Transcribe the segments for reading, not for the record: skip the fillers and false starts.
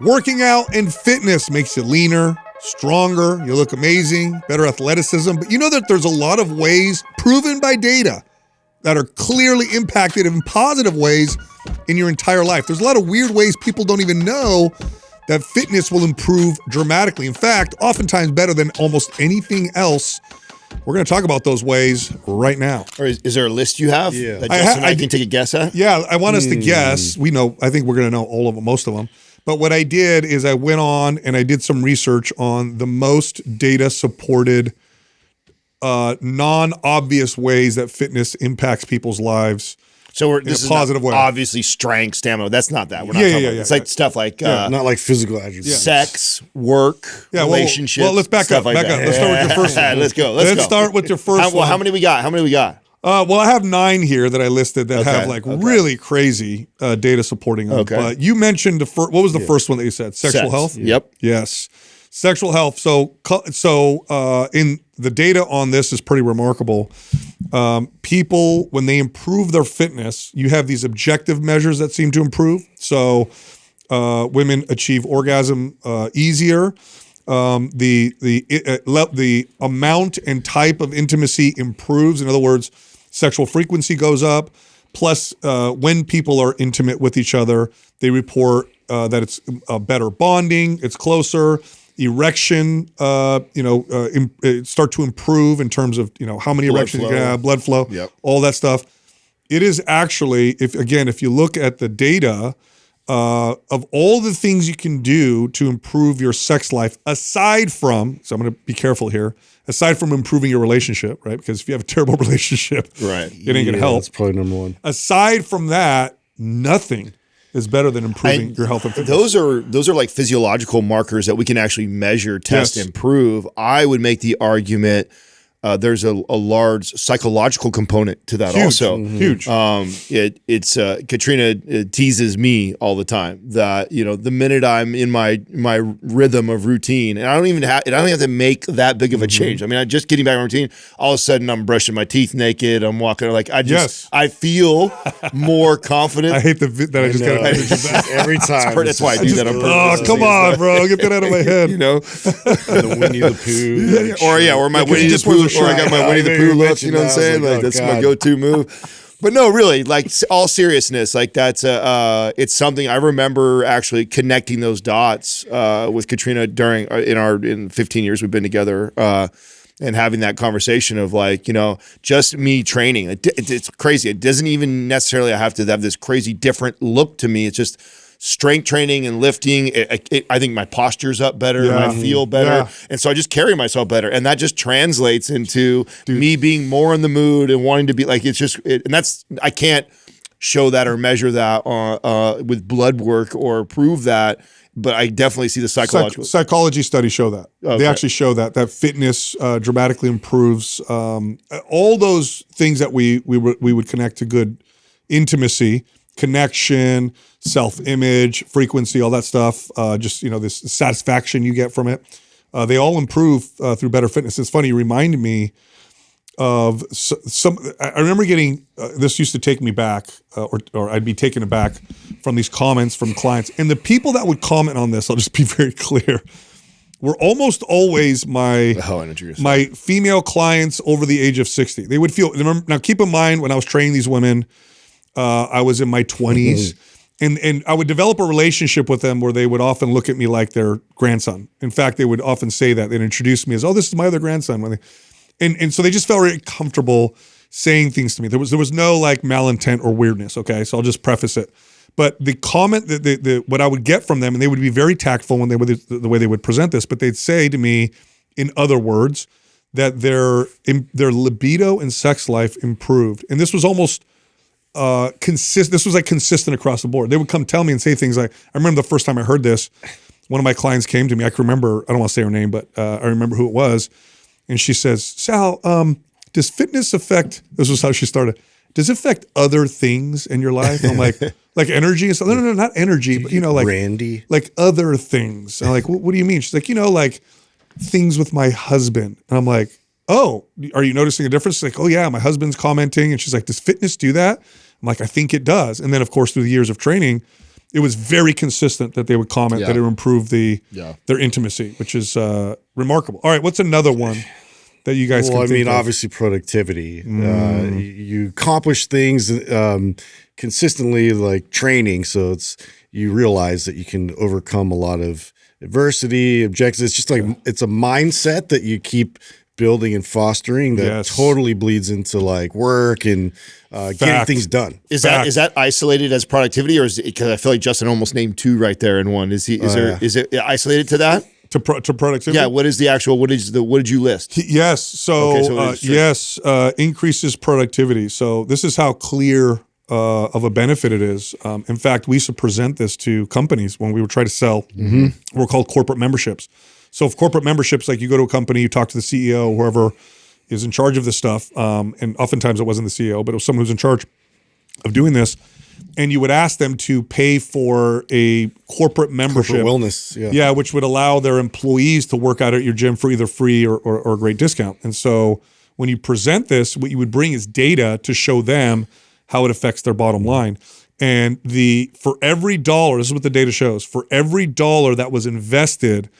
Working out and fitness makes you leaner, stronger, you look amazing, better athleticism. But you know that there's a lot of ways proven by data that are clearly impacted in positive ways in your entire life. There's a lot of weird ways people don't even know that fitness will improve dramatically. In fact, oftentimes better than almost anything else. We're going to talk about those ways right now. Or is there a list you have that Justin and I can take a guess at? Yeah, I want us to guess. We know, I think we're going to know all of them, most of them. But what I did is I went on and I did some research on the most data-supported, non-obvious ways that fitness impacts people's lives. So this is a positive way. Obviously, strength, stamina. That's not that. We're not talking about. It's like stuff like not like physical attributes. Sex, work, relationships. Well, let's back up. Like Let's start with your first one. Let's go. Let's start with your first one. How many we got? Well, I have 9 here that I listed that have like really crazy data supporting them. Okay. But you mentioned what was the first one that you said? Sexual health? Yep. Yes. Sexual health. So in the data on this is pretty remarkable. People, when they improve their fitness, you have these objective measures that seem to improve. So women achieve orgasm easier. The amount and type of intimacy improves. In other words, sexual frequency goes up. Plus, when people are intimate with each other, they report that it's better bonding, it's closer. Erection, start to improve in terms of, how many erections you can have, blood flow, all that stuff. It is actually, if you look at the data of all the things you can do to improve your sex life, aside from, so I'm going to be careful here, aside from improving your relationship, right? Because if you have a terrible relationship, it ain't going to help. That's probably number one. Aside from that, nothing is better than improving your health and fitness. Those are like physiological markers that we can actually measure, test, improve. I would make the argument there's a large psychological component to that also. Huge. It's Katrina teases me all the time that, the minute I'm in my rhythm of routine, and I don't have to make that big of a change. I mean, just getting back in routine, all of a sudden I'm brushing my teeth naked, I'm walking, I feel more confident. I hate that I just got to every time. That's why I do that on purpose. Oh, come on, bro. Get that out of my head. The Winnie the Pooh. Or my Winnie the Pooh. Or I got my Winnie the Pooh look, you know what I'm saying? Like, that's my go-to move. But no, really, like all seriousness, like that's it's something I remember actually connecting those dots with Katrina in 15 years we've been together, and having that conversation of like, just me training. It's crazy. It doesn't even necessarily have to have this crazy different look to me. It's just strength training and lifting. I think my posture's up better and I feel better. And so I just carry myself better. And that just translates into me being more in the mood and wanting to be like, I can't show that or measure that with blood work or prove that, but I definitely see the psychological. Psychology studies show that. Okay. They actually show that fitness dramatically improves all those things that we would connect to good intimacy, connection, self-image, frequency, all that stuff, this satisfaction you get from it. They all improve through better fitness. It's funny, you remind me of some, I remember getting, this used to take me back, or I'd be taken aback from these comments from clients. And the people that would comment on this, I'll just be very clear, were almost always my female clients over the age of 60. They would feel, now keep in mind, when I was training these women, I was in my 20s, and I would develop a relationship with them where they would often look at me like their grandson. In fact, they would often say that. They'd introduce me as, oh, this is my other grandson. And so they just felt very comfortable saying things to me. There was no like malintent or weirdness, okay? So I'll just preface it. But the comment, what I would get from them, and they would be very tactful when the way they would present this, but they'd say to me, in other words, that their libido and sex life improved. And this was almost this was like consistent across the board. They would come tell me and say things like, I remember the first time I heard this, one of my clients came to me, I can remember, I don't want to say her name, but I remember who it was. And she says, Sal, does fitness affect, this was how she started, does it affect other things in your life? And I'm like energy and stuff. No, not energy, but like Randy, like other things. And I'm like, what do you mean? She's like, like things with my husband. And I'm like, oh, are you noticing a difference? She's like, oh yeah, my husband's commenting. And she's like, does fitness do that? I'm like, I think it does. And then of course, through the years of training, it was very consistent that they would comment that it improved their intimacy, which is remarkable. All right, what's another one that you guys can think of? Obviously productivity. You accomplish things consistently, like training. So you realize that you can overcome a lot of adversity, objectives. It's just like it's a mindset that you keep building and fostering that totally bleeds into like work and getting things done. Is that isolated as productivity, or is it, because I feel like Justin almost named two right there in one? Is it isolated to that? To productivity? Yeah. What is the actual? What did you list? Yes. So, increases productivity. So this is how clear of a benefit it is. In fact, we used to present this to companies when we would try to sell. We're called corporate memberships. So if corporate memberships, like you go to a company, you talk to the CEO, whoever is in charge of this stuff, and oftentimes it wasn't the CEO, but it was someone who's in charge of doing this, and you would ask them to pay for a corporate membership. Corporate wellness, yeah, which would allow their employees to work out at your gym for either free or a great discount. And so when you present this, what you would bring is data to show them how it affects their bottom line. And for every dollar, this is what the data shows, for every dollar that was invested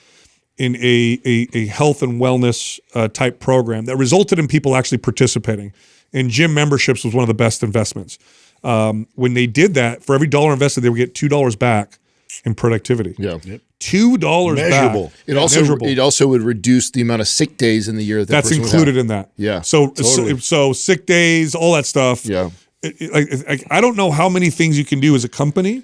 in a health and wellness type program that resulted in people actually participating. And gym memberships was one of the best investments. When they did that, for every dollar invested, they would get $2 back in productivity. Yeah, $2 measurable. back. It also would reduce the amount of sick days in the year. That's included in that. Yeah. So sick days, all that stuff. Yeah. I don't know how many things you can do as a company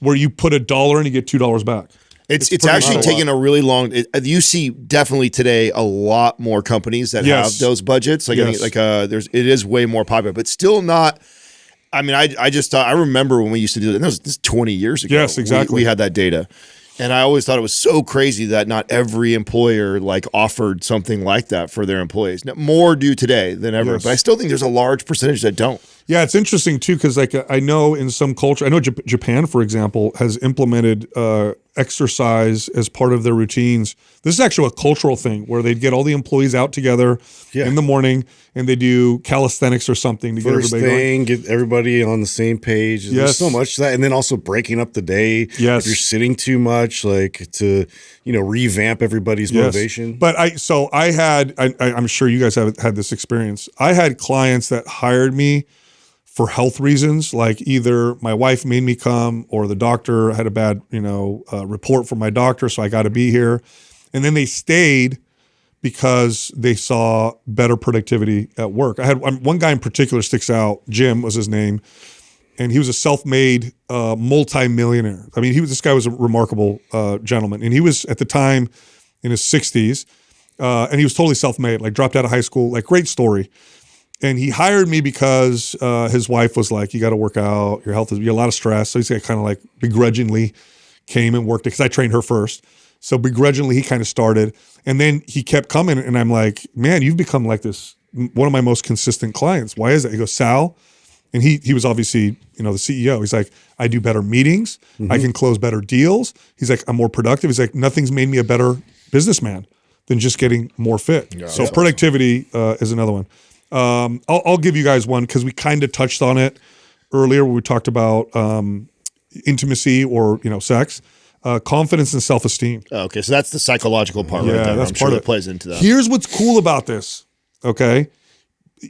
where you put $1 and you get $2 back. It's actually taken a really long. You see definitely today a lot more companies that have those budgets. It is way more popular, but still not. I mean, I just thought, I remember when we used to do it. This is 20 years ago. Yes, exactly. We had that data. And I always thought it was so crazy that not every employer offered something like that for their employees. Now, more do today than ever, but I still think there's a large percentage that don't. Yeah, it's interesting too, because I know in some culture, I know Japan, for example, has implemented exercise as part of their routines. This is actually a cultural thing where they'd get all the employees out together in the morning and they do calisthenics or something to get everybody going. Get everybody on the same page. There's so much to that. And then also breaking up the day. Yes. If you're sitting too much, to revamp everybody's motivation. But I'm sure you guys have had this experience. I had clients that hired me for health reasons, like either my wife made me come or the doctor had a bad, report from my doctor, so I got to be here. And then they stayed because they saw better productivity at work. I had one guy in particular sticks out. Jim was his name, and he was a self-made multi-millionaire. I mean, this guy was a remarkable gentleman, and he was at the time in his 60s, and he was totally self-made, dropped out of high school, great story. And he hired me because his wife was like, you got to work out, your health is, you have a lot of stress. So he's kind of begrudgingly came and worked it because I trained her first. So begrudgingly, he kind of started. And then he kept coming and I'm like, man, you've become this, one of my most consistent clients. Why is that? He goes, Sal. And he was obviously, the CEO. He's like, I do better meetings. I can close better deals. He's like, I'm more productive. He's like, nothing's made me a better businessman than just getting more fit. Yeah, so productivity is another one. I'll give you guys one because we kind of touched on it earlier when we talked about intimacy or sex, confidence and self-esteem. Okay, so that's the psychological part right there. That's I'm sure that plays into that. Here's what's cool about this, okay?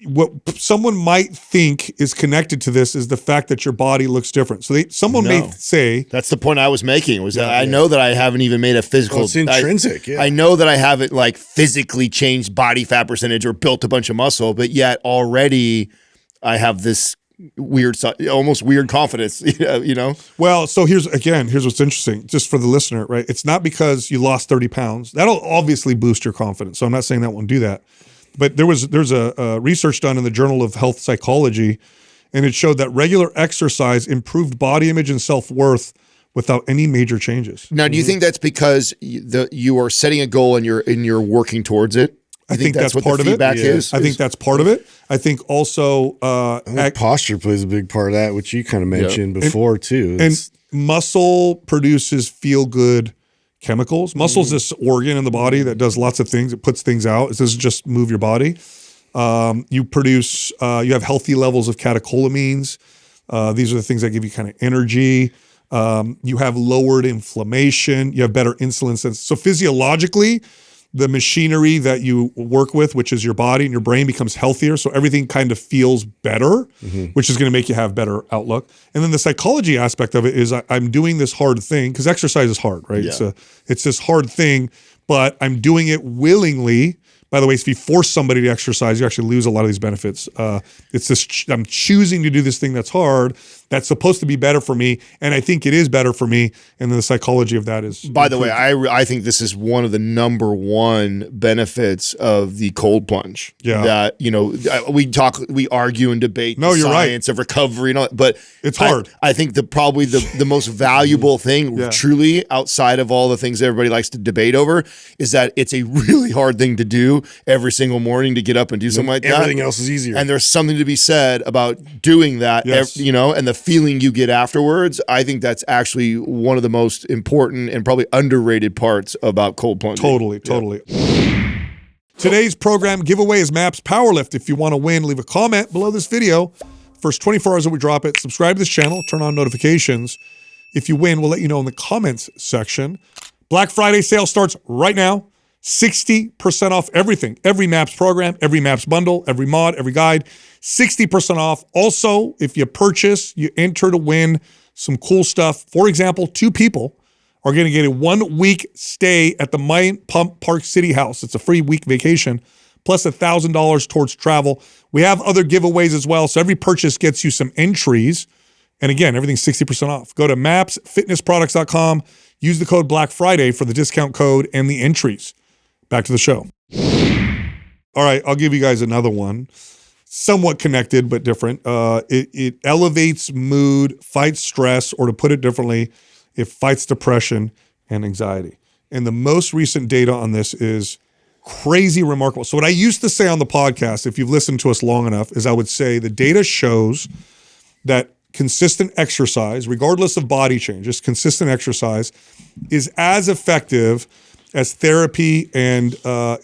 What someone might think is connected to this is the fact that your body looks different. So someone may say... That's the point I was making. I know that I haven't even made a physical... it's intrinsic, I know that I haven't physically changed body fat percentage or built a bunch of muscle, but yet already I have this almost weird confidence, Well, so here's what's interesting, just for the listener, right? It's not because you lost 30 pounds. That'll obviously boost your confidence. So I'm not saying that won't do that. But there's a research done in the Journal of Health Psychology, and it showed that regular exercise improved body image and self-worth without any major changes. Now, do you think that's because you are setting a goal and you're working towards it? I think that's what part of it. Is? I think that's part of it. I think also posture plays a big part of that, which you kind of mentioned before too. And muscle produces feel-good chemicals. Muscle is this organ in the body that does lots of things. It puts things out. It doesn't just move your body. You have healthy levels of catecholamines. These are the things that give you kind of energy. You have lowered inflammation. You have better insulin sense. So physiologically, the machinery that you work with, which is your body and your brain, becomes healthier. So everything kind of feels better, which is going to make you have better outlook. And then the psychology aspect of it is I'm doing this hard thing, because exercise is hard, right? Yeah. It's this hard thing, but I'm doing it willingly. By the way, if you force somebody to exercise, you actually lose a lot of these benefits. It's this, I'm choosing to do this thing that's hard, that's supposed to be better for me, and I think it is better for me, and then the psychology of that is... By the way, I think this is one of the number one benefits of the cold plunge. Yeah. That, we argue and debate No, the you're right. science of recovery and all that, but It's hard. I think probably the most valuable thing, truly, outside of all the things everybody likes to debate over, is that it's a really hard thing to do every single morning, to get up and do something like that. Everything else is easier. And there's something to be said about doing that, Yes. and the feeling you get afterwards. I think that's actually one of the most important and probably underrated parts about cold plunging. Totally. Today's program giveaway is MAPS Powerlift. If you want to win, leave a comment below this video. First 24 hours that we drop it, subscribe to this channel, turn on notifications. If you win, we'll let you know in the comments section. Black Friday sale starts right now. 60% off everything. Every MAPS program, every MAPS bundle, every mod, every guide, 60% off. Also, if you purchase, you enter to win some cool stuff. For example, 2 people are going to get a 1-week stay at the Mind Pump Park City House. It's a free week vacation, plus $1,000 towards travel. We have other giveaways as well, so every purchase gets you some entries. And again, everything's 60% off. Go to mapsfitnessproducts.com. Use the code Black Friday for the discount code and the entries. Back to the show. All right, I'll give you guys another one. Somewhat connected, but different. It elevates mood, fights stress, or to put it differently, it fights depression and anxiety. And the most recent data on this is crazy remarkable. So what I used to say on the podcast, if you've listened to us long enough, is I would say the data shows that consistent exercise, regardless of body change, just consistent exercise, is as effective as therapy and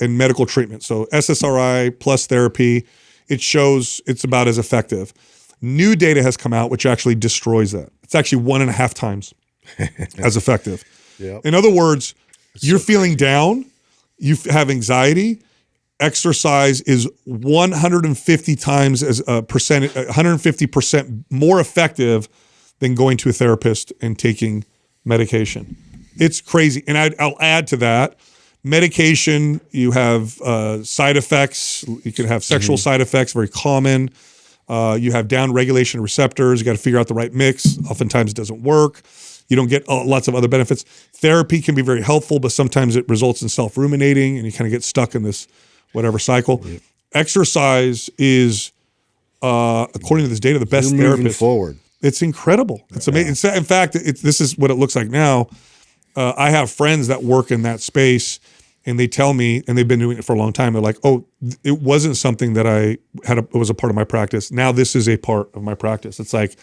medical treatment. So SSRI plus therapy, it shows it's about as effective. New data has come out which actually destroys that. It's actually 1.5 times as effective. Yep. In other words, you're feeling down, you have anxiety, exercise is 150 times as a percent, 150% more effective than going to a therapist and taking medication. It's crazy. And I'll add to that, medication, you have side effects. You can have sexual side effects, very common. You have down regulation receptors. You got to figure out the right mix. Oftentimes it doesn't work. You don't get lots of other benefits. Therapy can be very helpful, but sometimes it results in self-ruminating and you kind of get stuck in this whatever cycle. Yep. Exercise is, according to this data, the best therapist. Moving forward. It's incredible. It's amazing. In fact, this is what it looks like now. I have friends that work in that space and they tell me, and they've been doing it for a long time, they're like, oh, it wasn't something that it was a part of my practice. Now this is a part of my practice. It's like,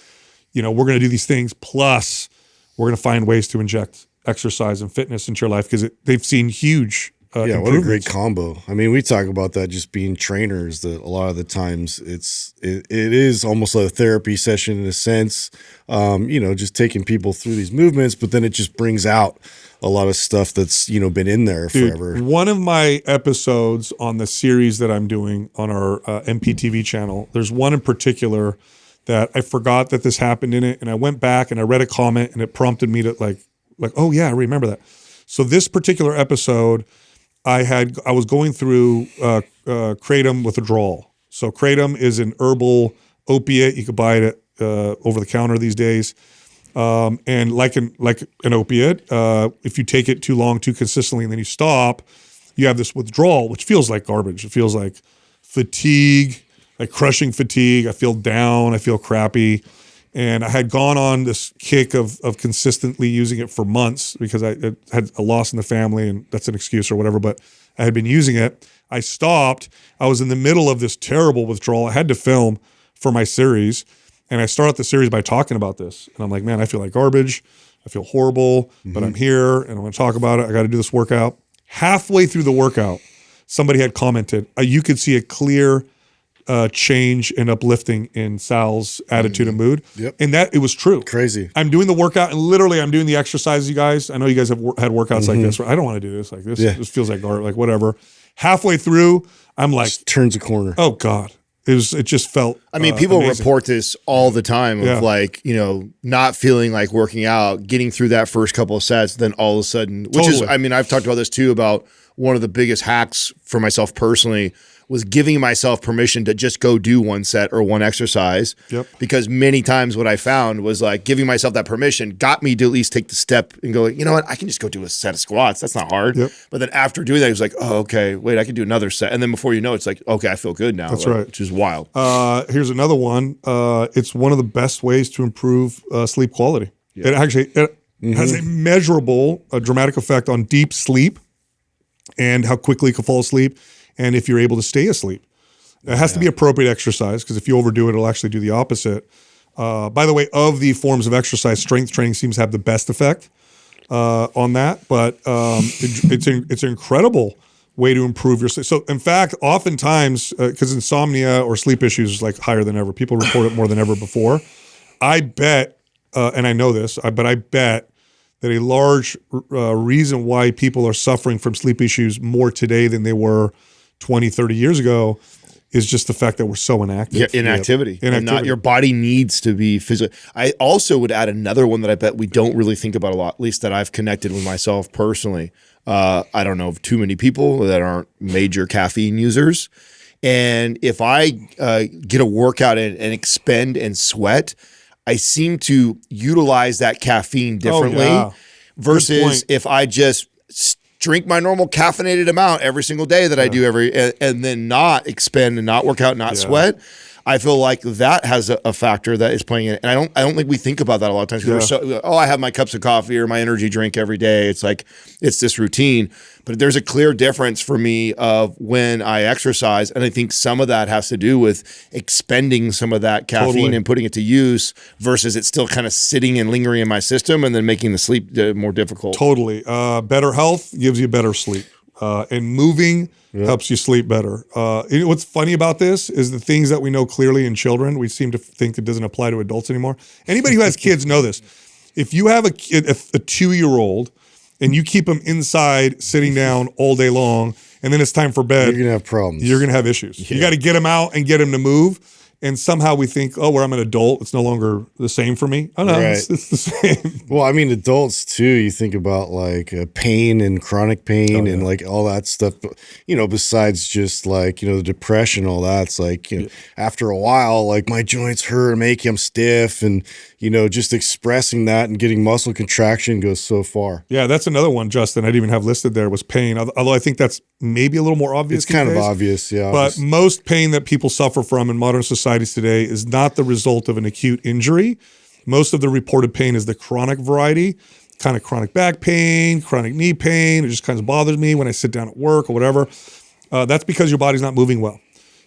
we're going to do these things, plus we're going to find ways to inject exercise and fitness into your life, because they've seen huge what a great combo. I mean, we talk about that just being trainers, that a lot of the times it is almost like a therapy session in a sense, just taking people through these movements, but then it just brings out a lot of stuff that's, been in there forever. One of my episodes on the series that I'm doing on our MPTV channel, there's one in particular that I forgot that this happened in it. And I went back and I read a comment and it prompted me to like, oh yeah, I remember that. So this particular episode, I was going through kratom withdrawal. So kratom is an herbal opiate. You could buy it over the counter these days. And like an opiate, if you take it too long, too consistently, and then you stop, you have this withdrawal, which feels like garbage. It feels like fatigue, like crushing fatigue. I feel down. I feel crappy. And I had gone on this kick of consistently using it for months because I had a loss in the family, and that's an excuse or whatever, but I had been using it. I stopped. I was in the middle of this terrible withdrawal. I had to film for my series, and I started the series by talking about this. And I'm like, man, I feel like garbage. I feel horrible, but I'm here, and I'm going to talk about it. I got to do this workout. Halfway through the workout, somebody had commented, you could see a clear change and uplifting in Sal's attitude and mood. Yep. And that it was true. Crazy. I'm doing the workout and literally I'm doing the exercises, you guys. I know you guys have had workouts like this. I don't want to do this like this. Yeah. This feels like art, like whatever. Halfway through, I'm like, Just turns a corner. oh God. It just felt I mean, people amazing. report this all the time of Yeah. like, you know, not feeling like working out, getting through that first couple of sets, then all of a sudden, which is, Totally. I mean, I've talked about this too, about one of the biggest hacks for myself personally was giving myself permission to just go do one set or one exercise. Yep. Because many times what I found was like giving myself that permission got me to at least take the step and go, you know what, I can just go do a set of squats. That's not hard. Yep. But then after doing that, it was like, oh, okay, wait, I can do another set. And then before you know, it's like, okay, I feel good now. That's like, right. Which is wild. Here's another one. It's one of the best ways to improve sleep quality. It actually has a measurable, dramatic effect on deep sleep and how quickly you can fall asleep and if you're able to stay asleep. It has to be appropriate exercise because if you overdo it, it'll actually do the opposite. By the way, of the forms of exercise, strength training seems to have the best effect on that, but it's an incredible way to improve your sleep. So in fact, oftentimes, because insomnia or sleep issues is like higher than ever, people report it more than ever before. I bet, and I know this, but I bet that a large reason why people are suffering from sleep issues more today than they were 20, 30 years ago is just the fact that we're so inactive. Yeah, inactivity. And not, your body needs to be physical. I also would add another one that I bet we don't really think about a lot, at least that I've connected with myself personally. I don't know of too many people that aren't major caffeine users. And if I get a workout and expend and sweat, I seem to utilize that caffeine differently versus if I just drink my normal caffeinated amount every single day that I do and then not expend and not work out, not sweat. I feel like that has a factor that is playing in it. And I don't think we think about that a lot of times. We're so, I have my cups of coffee or my energy drink every day. It's like, it's this routine. But there's a clear difference for me of when I exercise. And I think some of that has to do with expending some of that caffeine and putting it to use versus it's still kind of sitting and lingering in my system and then making the sleep more difficult. Totally. Better health gives you better sleep. And moving helps you sleep better. What's funny about this is the things that we know clearly in children, we seem to think it doesn't apply to adults anymore. Anybody who has kids know this. If you have a 2-year-old and you keep them inside sitting down all day long and then it's time for bed, you're going to have problems. You're going to have issues. You got to get them out and get them to move. And somehow we think, oh, where I'm an adult, it's no longer the same for me. Oh, no, it's the same. Well, I mean, adults too, you think about like pain and chronic pain and like all that stuff, you know, besides just like, you know, the depression, all that. It's like, you know, after a while, like my joints hurt, I'm stiff. And, you know, just expressing that and getting muscle contraction goes so far. Yeah, that's another one, Justin, I didn't even have listed there was pain. Although I think that's maybe a little more obvious. It's kind of obvious, yeah. But most pain that people suffer from in modern societies today is not the result of an acute injury. Most of the reported pain is the chronic variety, kind of chronic back pain, chronic knee pain. It just kind of bothers me when I sit down at work or whatever. That's because your body's not moving well.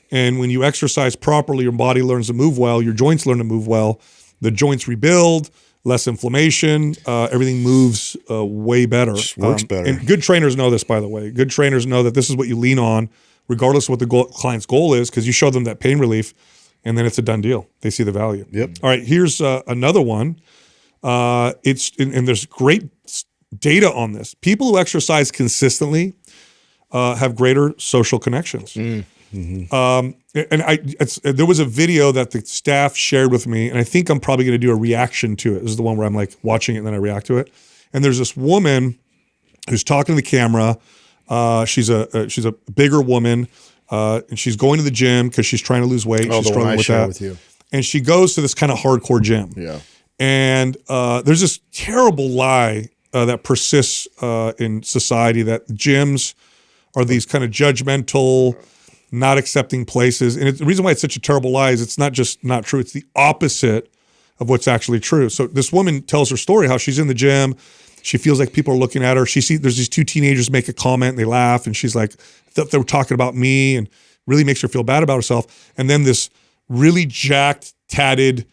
And when you exercise properly, your body learns to move well, your joints learn to move well, the joints rebuild, less inflammation, everything moves way better. Just works better. And good trainers know this, by the way. Good trainers know that this is what you lean on, regardless of what the client's goal is, because you show them that pain relief, and then it's a done deal. They see the value. Yep. All right, here's another one. And there's great data on this. People who exercise consistently have greater social connections. There was a video that the staff shared with me, and I think I'm probably going to do a reaction to it. This is the one where I'm like watching it and then I react to it. And there's this woman who's talking to the camera. She's a bigger woman, and she's going to the gym because she's trying to lose weight. She's struggling with that. With you. And she goes to this kind of hardcore gym. Yeah. And there's this terrible lie that persists in society that gyms are these kind of judgmental, not accepting places. And the reason why it's such a terrible lie is it's not just not true. It's the opposite of what's actually true. So this woman tells her story, how she's in the gym. She feels like people are looking at her. She sees there's these two teenagers make a comment and they laugh. And she's like, they were talking about me, and really makes her feel bad about herself. And then this really jacked, tatted,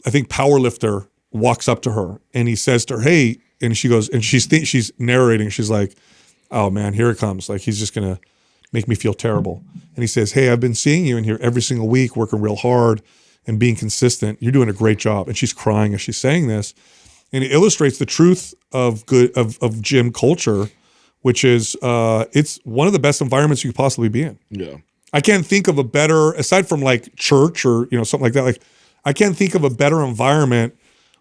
I think, power lifter walks up to her and he says to her, hey, and she goes, and she's narrating. She's like, oh man, here it comes. Like he's just going to make me feel terrible. And he says, hey, I've been seeing you in here every single week, working real hard and being consistent. You're doing a great job. And she's crying as she's saying this. And it illustrates the truth of gym culture, which is it's one of the best environments you could possibly be in. Yeah. I can't think of a better, aside from like church or something like that, like I can't think of a better environment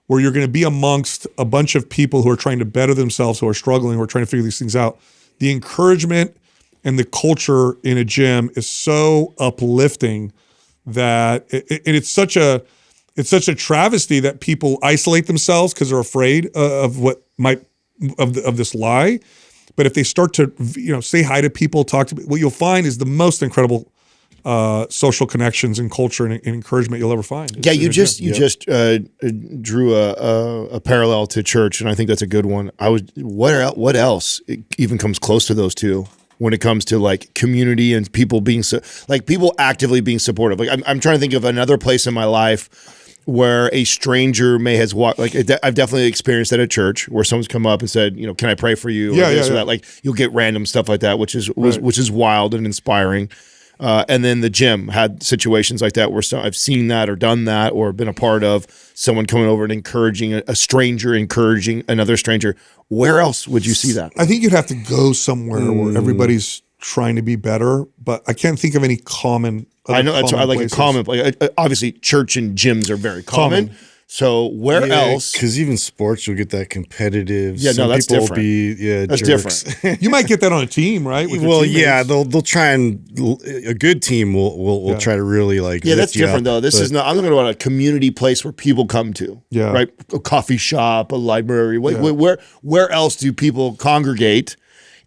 where you're going to be amongst a bunch of people who are trying to better themselves, who are struggling, who are trying to figure these things out. The encouragement and the culture in a gym is so uplifting that it's such a travesty that people isolate themselves because they're afraid of what might of this lie. But if they start to say hi to people, talk to people, what you'll find is the most incredible social connections and culture and encouragement you'll ever find. Yeah, you just drew a parallel to church, and I think that's a good one. What else even comes close to those two when it comes to like community and people being people actively being supportive? Like I'm trying to think of another place in my life where a stranger has walked. Like I've definitely experienced that at church, where someone's come up and said, can I pray for you? Or this or that. Like you'll get random stuff like that, which is wild and inspiring. And then the gym had situations like that where I've seen that or done that or been a part of someone coming over and encouraging a stranger, encouraging another stranger. Where else would you see that? I think you'd have to go somewhere where everybody's trying to be better, but I can't think of any common. I know that's like places. A common. Obviously, church and gyms are very common. So where else? Because even sports, you'll get that competitive. Yeah, Some that's people different. Will be, that's jerks. different. You might get that on a team, right? With they'll try and a good team will try to really like. Yeah, that's different though. This is not. I'm talking about a community place where people come to. Yeah, right. A coffee shop, a library. Where else do people congregate?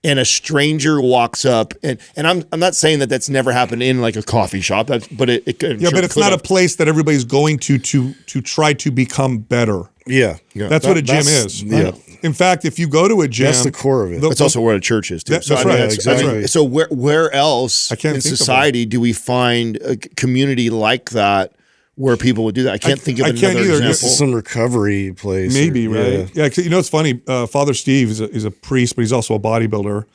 And a stranger walks up, and I'm not saying that that's never happened in like a coffee shop. But it's not a place that everybody's going to try to become better. Yeah. That's what a gym is. Yeah. In fact, if you go to a gym, that's the core of it. That's also where a church is too. That's right. Exactly. So where else in society do we find a community like that? Where people would do that. I can't think of another example. Some recovery place. Maybe, right? Yeah, it's funny. Father Steve is a priest, but he's also a bodybuilder.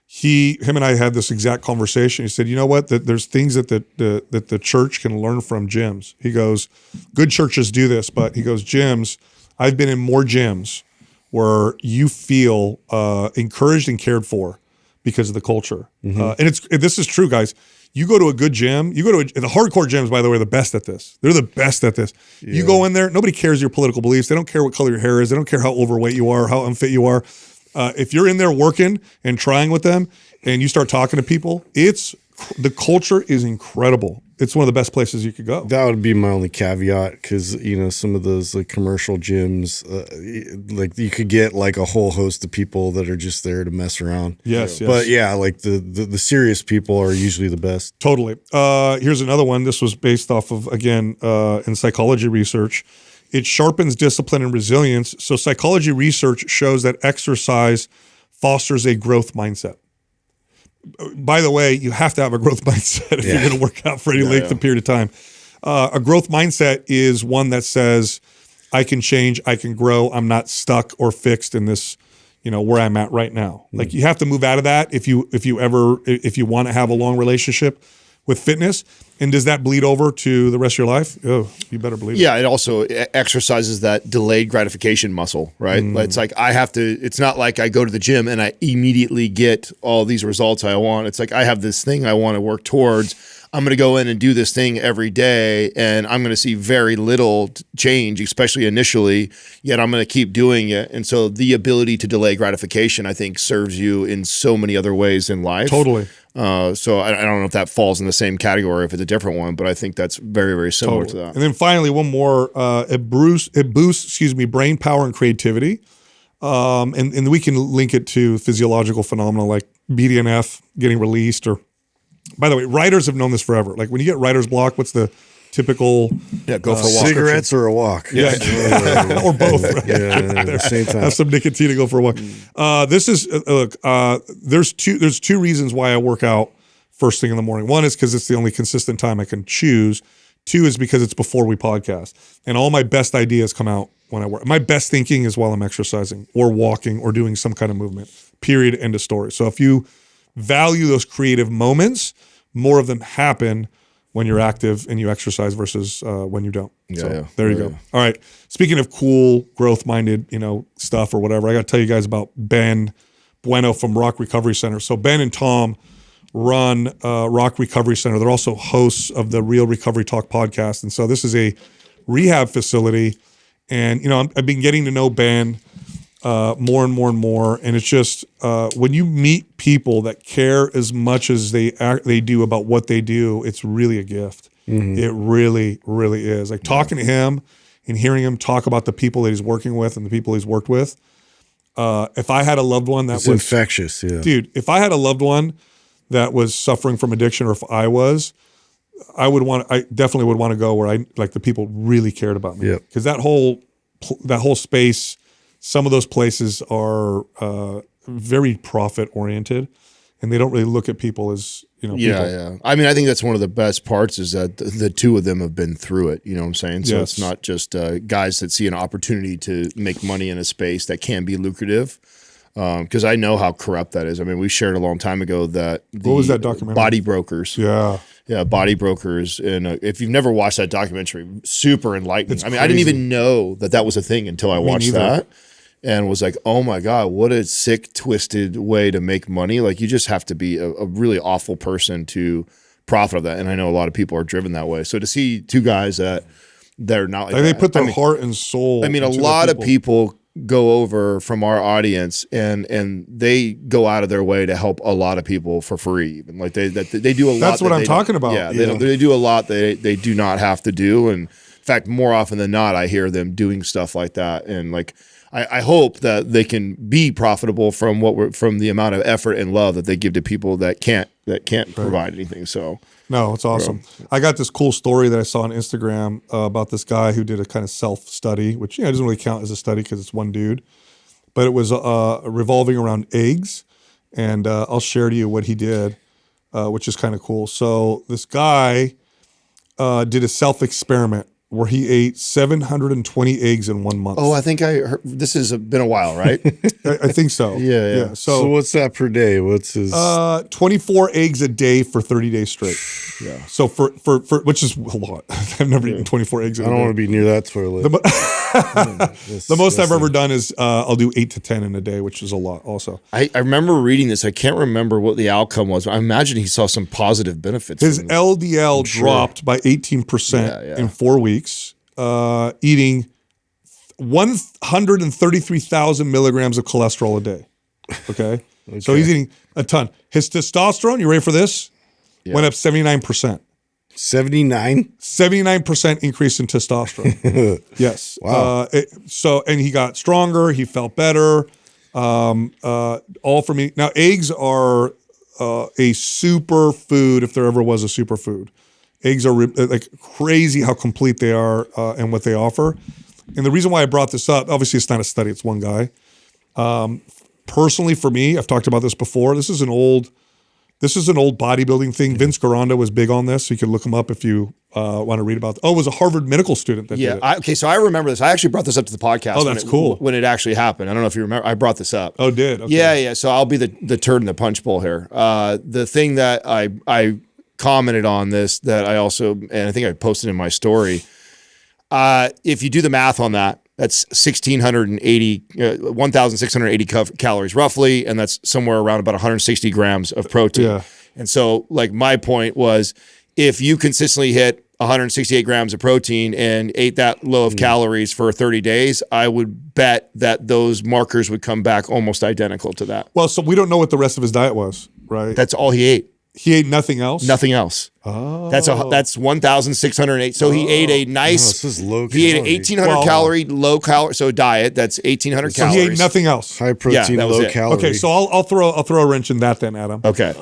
Him and I had this exact conversation. He said, you know what? That there's things that the church can learn from gyms. He goes, good churches do this, but he goes, gyms, I've been in more gyms where you feel encouraged and cared for because of the culture. And this is true, guys. You go to a good gym, the hardcore gyms, by the way, are the best at this. They're the best at this. Yeah. You go in there, nobody cares your political beliefs. They don't care what color your hair is. They don't care how overweight you are, how unfit you are. If you're in there working and trying with them and you start talking to people, the culture is incredible. It's one of the best places you could go. That would be my only caveat because, some of those like commercial gyms, like you could get like a whole host of people that are just there to mess around. Yes. But yeah, like the serious people are usually the best. Totally. Here's another one. This was based off of, again, in psychology research. It sharpens discipline and resilience. So psychology research shows that exercise fosters a growth mindset. By the way, you have to have a growth mindset if you're going to work out for any length of period of time. A growth mindset is one that says, I can change, I can grow, I'm not stuck or fixed in this, where I'm at right now. Like you have to move out of that if you want to have a long relationship with fitness. And does that bleed over to the rest of your life? Oh, you better believe it. Yeah, it also exercises that delayed gratification muscle, right? It's like it's not like I go to the gym and I immediately get all these results I want. It's like I have this thing I want to work towards. I'm going to go in and do this thing every day, and I'm going to see very little change, especially initially, yet I'm going to keep doing it. And so the ability to delay gratification, I think, serves you in so many other ways in life. Totally. So I don't know if that falls in the same category, if it's a different one, but I think that's very, very similar to that. And then finally, one more, it boosts, brain power and creativity. And we can link it to physiological phenomena like BDNF getting released by the way, writers have known this forever. Like when you get writer's block, what's the typical go for a walk. Cigarettes or a walk? Yeah. Or both. Right? Yeah, at the same time. Have some nicotine to go for a walk. This is there's two reasons why I work out first thing in the morning. One is because it's the only consistent time I can choose. Two is because it's before we podcast. And all my best ideas come out when I work. My best thinking is while I'm exercising or walking or doing some kind of movement. Period. End of story. So if you value those creative moments, more of them happen when you're active and you exercise versus when you don't. There you go. All right. Speaking of cool, growth-minded, stuff or whatever, I got to tell you guys about Ben Bueno from Rock Recovery Center. So Ben and Tom run Rock Recovery Center. They're also hosts of the Real Recovery Talk podcast. And so this is a rehab facility. And, I've been getting to know Ben more and more and more. And it's just when you meet people that care as much as they do about what they do, it's really a gift. Mm-hmm. It really, really is. Like talking to him and hearing him talk about the people that he's working with and the people he's worked with. If I had a loved one that was infectious, dude, if I had a loved one that was suffering from addiction, or if I definitely would want to go where the people really cared about me. Because that whole space, some of those places are very profit oriented, and they don't really look at people as people. Yeah. I mean, I think that's one of the best parts is that the two of them have been through it. You know what I'm saying? So it's not just guys that see an opportunity to make money in a space that can be lucrative. Because I know how corrupt that is. I mean, we shared a long time ago that what was that documentary? Body Brokers. Yeah, Body Brokers. And if you've never watched that documentary, super enlightening. It's crazy. I didn't even know that was a thing until I watched that. And was like, oh my God, what a sick, twisted way to make money. Like, you just have to be a really awful person to profit of that. And I know a lot of people are driven that way. So to see two guys that they're not like they put their heart and soul. I mean, a lot of people go over from our audience and they go out of their way to help a lot of people for free. Even like they do a lot. That's what I'm talking about. Yeah, they do a lot they do not have to do. And in fact, more often than not, I hear them doing stuff like that. And like, I hope that they can be profitable from the amount of effort and love that they give to people that can't provide anything. So no, it's awesome. I got this cool story that I saw on Instagram about this guy who did a kind of self-study, which doesn't really count as a study because it's one dude, but it was revolving around eggs, and I'll share to you what he did, which is kind of cool. So this guy did a self-experiment where he ate 720 eggs in 1 month. Oh, I think I heard, this has been a while, right? I think so. Yeah. So what's that per day? What's his? 24 eggs a day for 30 days straight. Yeah. So for which is a lot. I've never eaten 24 eggs a day. I don't want to be near that toilet. The most I've ever done is I'll do 8 to 10 in a day, which is a lot also. I remember reading this. I can't remember what the outcome was. I imagine he saw some positive benefits. His LDL dropped by 18% in 4 weeks, eating 133,000 milligrams of cholesterol a day. Okay? So he's eating a ton. His testosterone, you ready for this? Went up 79%. 79% increase in testosterone. Yes. Wow. And he got stronger. He felt better. All for me. Now, eggs are a super food if there ever was a superfood. Eggs are like crazy how complete they are and what they offer. And the reason why I brought this up, obviously it's not a study, it's one guy. Personally, for me, I've talked about this before. This is an old bodybuilding thing. Vince Garanda was big on this. So you can look him up if you want to read about it. Oh, it was a Harvard medical student that did it. Okay, so I remember this. I actually brought this up to the podcast. Oh, that's cool. When it actually happened. I don't know if you remember. I brought this up. Oh, did? Okay. Yeah. So I'll be the turd in the punch bowl here. The thing that I commented on this that I also, and I think I posted in my story, if you do the math on that, that's 1,680 calories roughly, and that's somewhere around about 160 grams of protein. Yeah. And so, like, my point was, if you consistently hit 168 grams of protein and ate that low of calories for 30 days, I would bet that those markers would come back almost identical to that. Well, so we don't know what the rest of his diet was, right? That's all he ate. He ate nothing else? Nothing else. Oh. That's 1,608. So he ate a nice. This is low he ate calorie. an 1,800 calorie low calorie. So diet. That's 1,800 So calories. he ate nothing else. High protein, that was low it. calorie. Okay, so I'll throw a wrench in that then, Adam. Okay.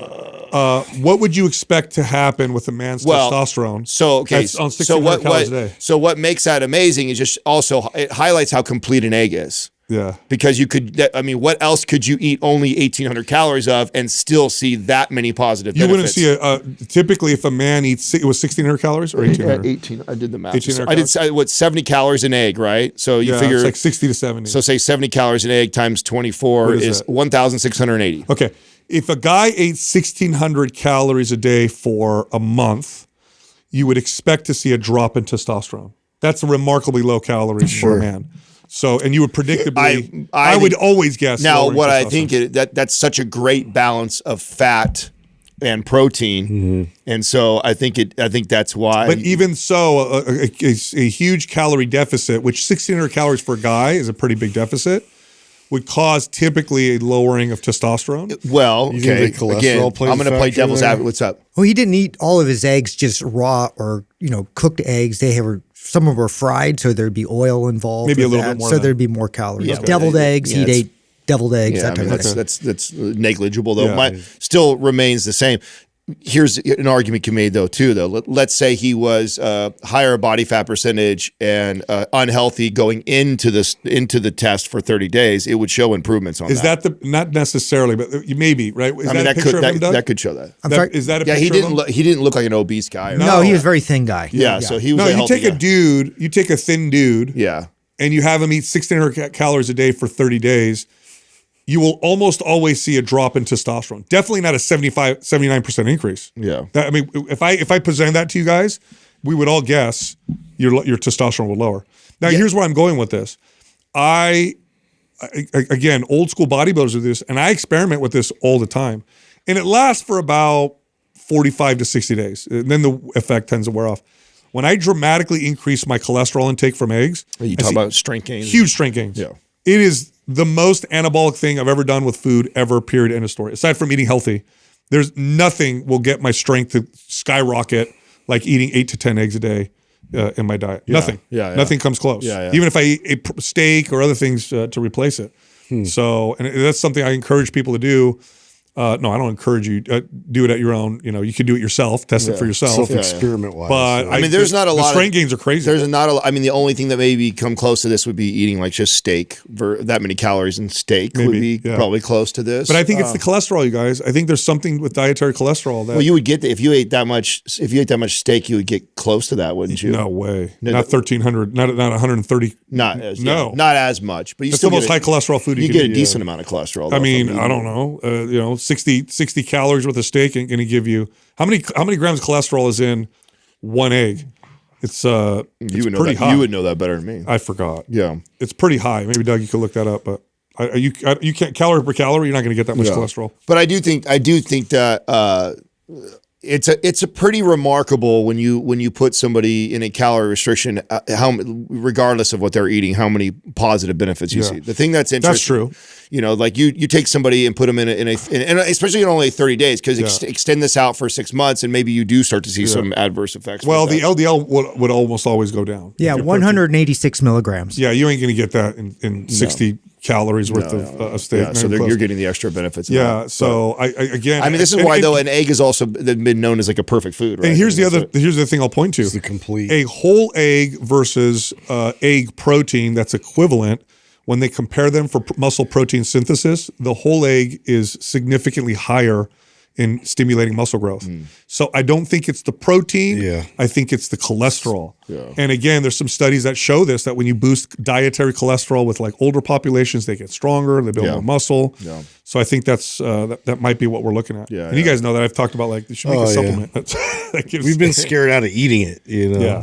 What would you expect to happen with a man's testosterone? So okay, That's on 1,600 calories a day. So what makes that amazing is just also it highlights how complete an egg is. Yeah. Because you could, I mean, what else could you eat only 1,800 calories of and still see that many positive benefits? You wouldn't see typically if a man eats, it was 1,600 calories or 1,800? 18. I did the math. 1,800 I did 70 calories an egg, right? So you figure it's like 60 to 70. So say 70 calories an egg times 24 is 1,680. Okay. If a guy ate 1,600 calories a day for a month, you would expect to see a drop in testosterone. That's a remarkably low calories for a man. So, and you would predictably, I would always guess. Now, what I think that's such a great balance of fat and protein, and so I think that's why. But even so, a huge calorie deficit, which 1,600 calories for a guy is a pretty big deficit, would cause typically a lowering of testosterone. Well, okay. Again, I'm going to play devil's advocate. What's up? Well, he didn't eat all of his eggs just raw or cooked eggs. Some of them were fried, so there'd be oil involved. Maybe a little bit more. So there'd be more calories. Yeah, deviled eggs, he'd ate deviled eggs. Yeah, that type of thing. that's negligible though. Still remains the same. Here's an argument you made though too though. Let's say he was higher body fat percentage and unhealthy going into the test for 30 days. It would show improvements on that. Is that not necessarily, but maybe, right? Is that a picture of him, Doug? That could show that. I'm sorry? Is that a picture of him? He didn't look like an obese guy. No, he was a very thin guy. Yeah, so he was No, a you healthy take a guy. dude, you take a thin dude, Yeah. and you have him eat 1,600 calories a day for 30 days, you will almost always see a drop in testosterone. Definitely not a 79% increase. Yeah. I mean, if I present that to you guys, we would all guess your testosterone will lower. Now, here's where I'm going with this. Again, old school bodybuilders do this, and I experiment with this all the time. And it lasts for about 45 to 60 days. And then the effect tends to wear off. When I dramatically increase my cholesterol intake from eggs, You talk about strength gains. huge strength gains. Yeah. It is the most anabolic thing I've ever done with food ever, period, end of story. Aside from eating healthy, there's nothing will get my strength to skyrocket like eating 8 to 10 eggs a day in my diet. Nothing. Nothing comes close. Even if I eat a steak or other things to replace it. So, and that's something I encourage people to do. No, I don't encourage you. Do it at your own. You can do it yourself. Test it for yourself. Self-experiment wise. But I mean, there's not a lot. The strength gains are crazy. There's not a lot. I mean, the only thing that maybe come close to this would be eating like just steak. That many calories in steak would be probably close to this. But I think it's the cholesterol, you guys. I think there's something with dietary cholesterol that. Well, you would get if you ate that much. If you ate that much steak, you would get close to that, wouldn't you? No way. Not 1,300. Not 130. Not as much. But you That's still the most high cholesterol food you you get can a eat. decent amount of cholesterol. I mean, I don't know. 60 calories worth of steak ain't going to give you how many grams of cholesterol is in one egg? It's pretty high. You would know that better than me. I forgot. Yeah, it's pretty high. Maybe Doug, you could look that up, but you can't calorie per calorie. You're not going to get that much cholesterol. But I do think that it's a pretty remarkable when you put somebody in a calorie restriction, regardless of what they're eating, how many positive benefits you see. The thing that's interesting, that's true. Like you take somebody and put them in and especially in only 30 days, because extend this out for 6 months and maybe you do start to see some adverse effects. Well, the LDL would almost always go down. Yeah, 186 milligrams. Yeah, you ain't going to get that in 60 calories worth of steak. Yeah, so you're getting the extra benefits. Yeah, so I mean, this is why though an egg has also been known as like a perfect food, right? And here's the other thing I'll point to: it's the complete a whole egg versus egg protein that's equivalent. When they compare them for muscle protein synthesis, the whole egg is significantly higher in stimulating muscle growth. So I don't think it's the protein. I think it's the cholesterol. And again, there's some studies that show this, that when you boost dietary cholesterol with like older populations, they get stronger, they build more muscle. So I think that's that might be what we're looking at. And you guys know that I've talked about like, you should make a supplement. That gives We've been scared out of eating it,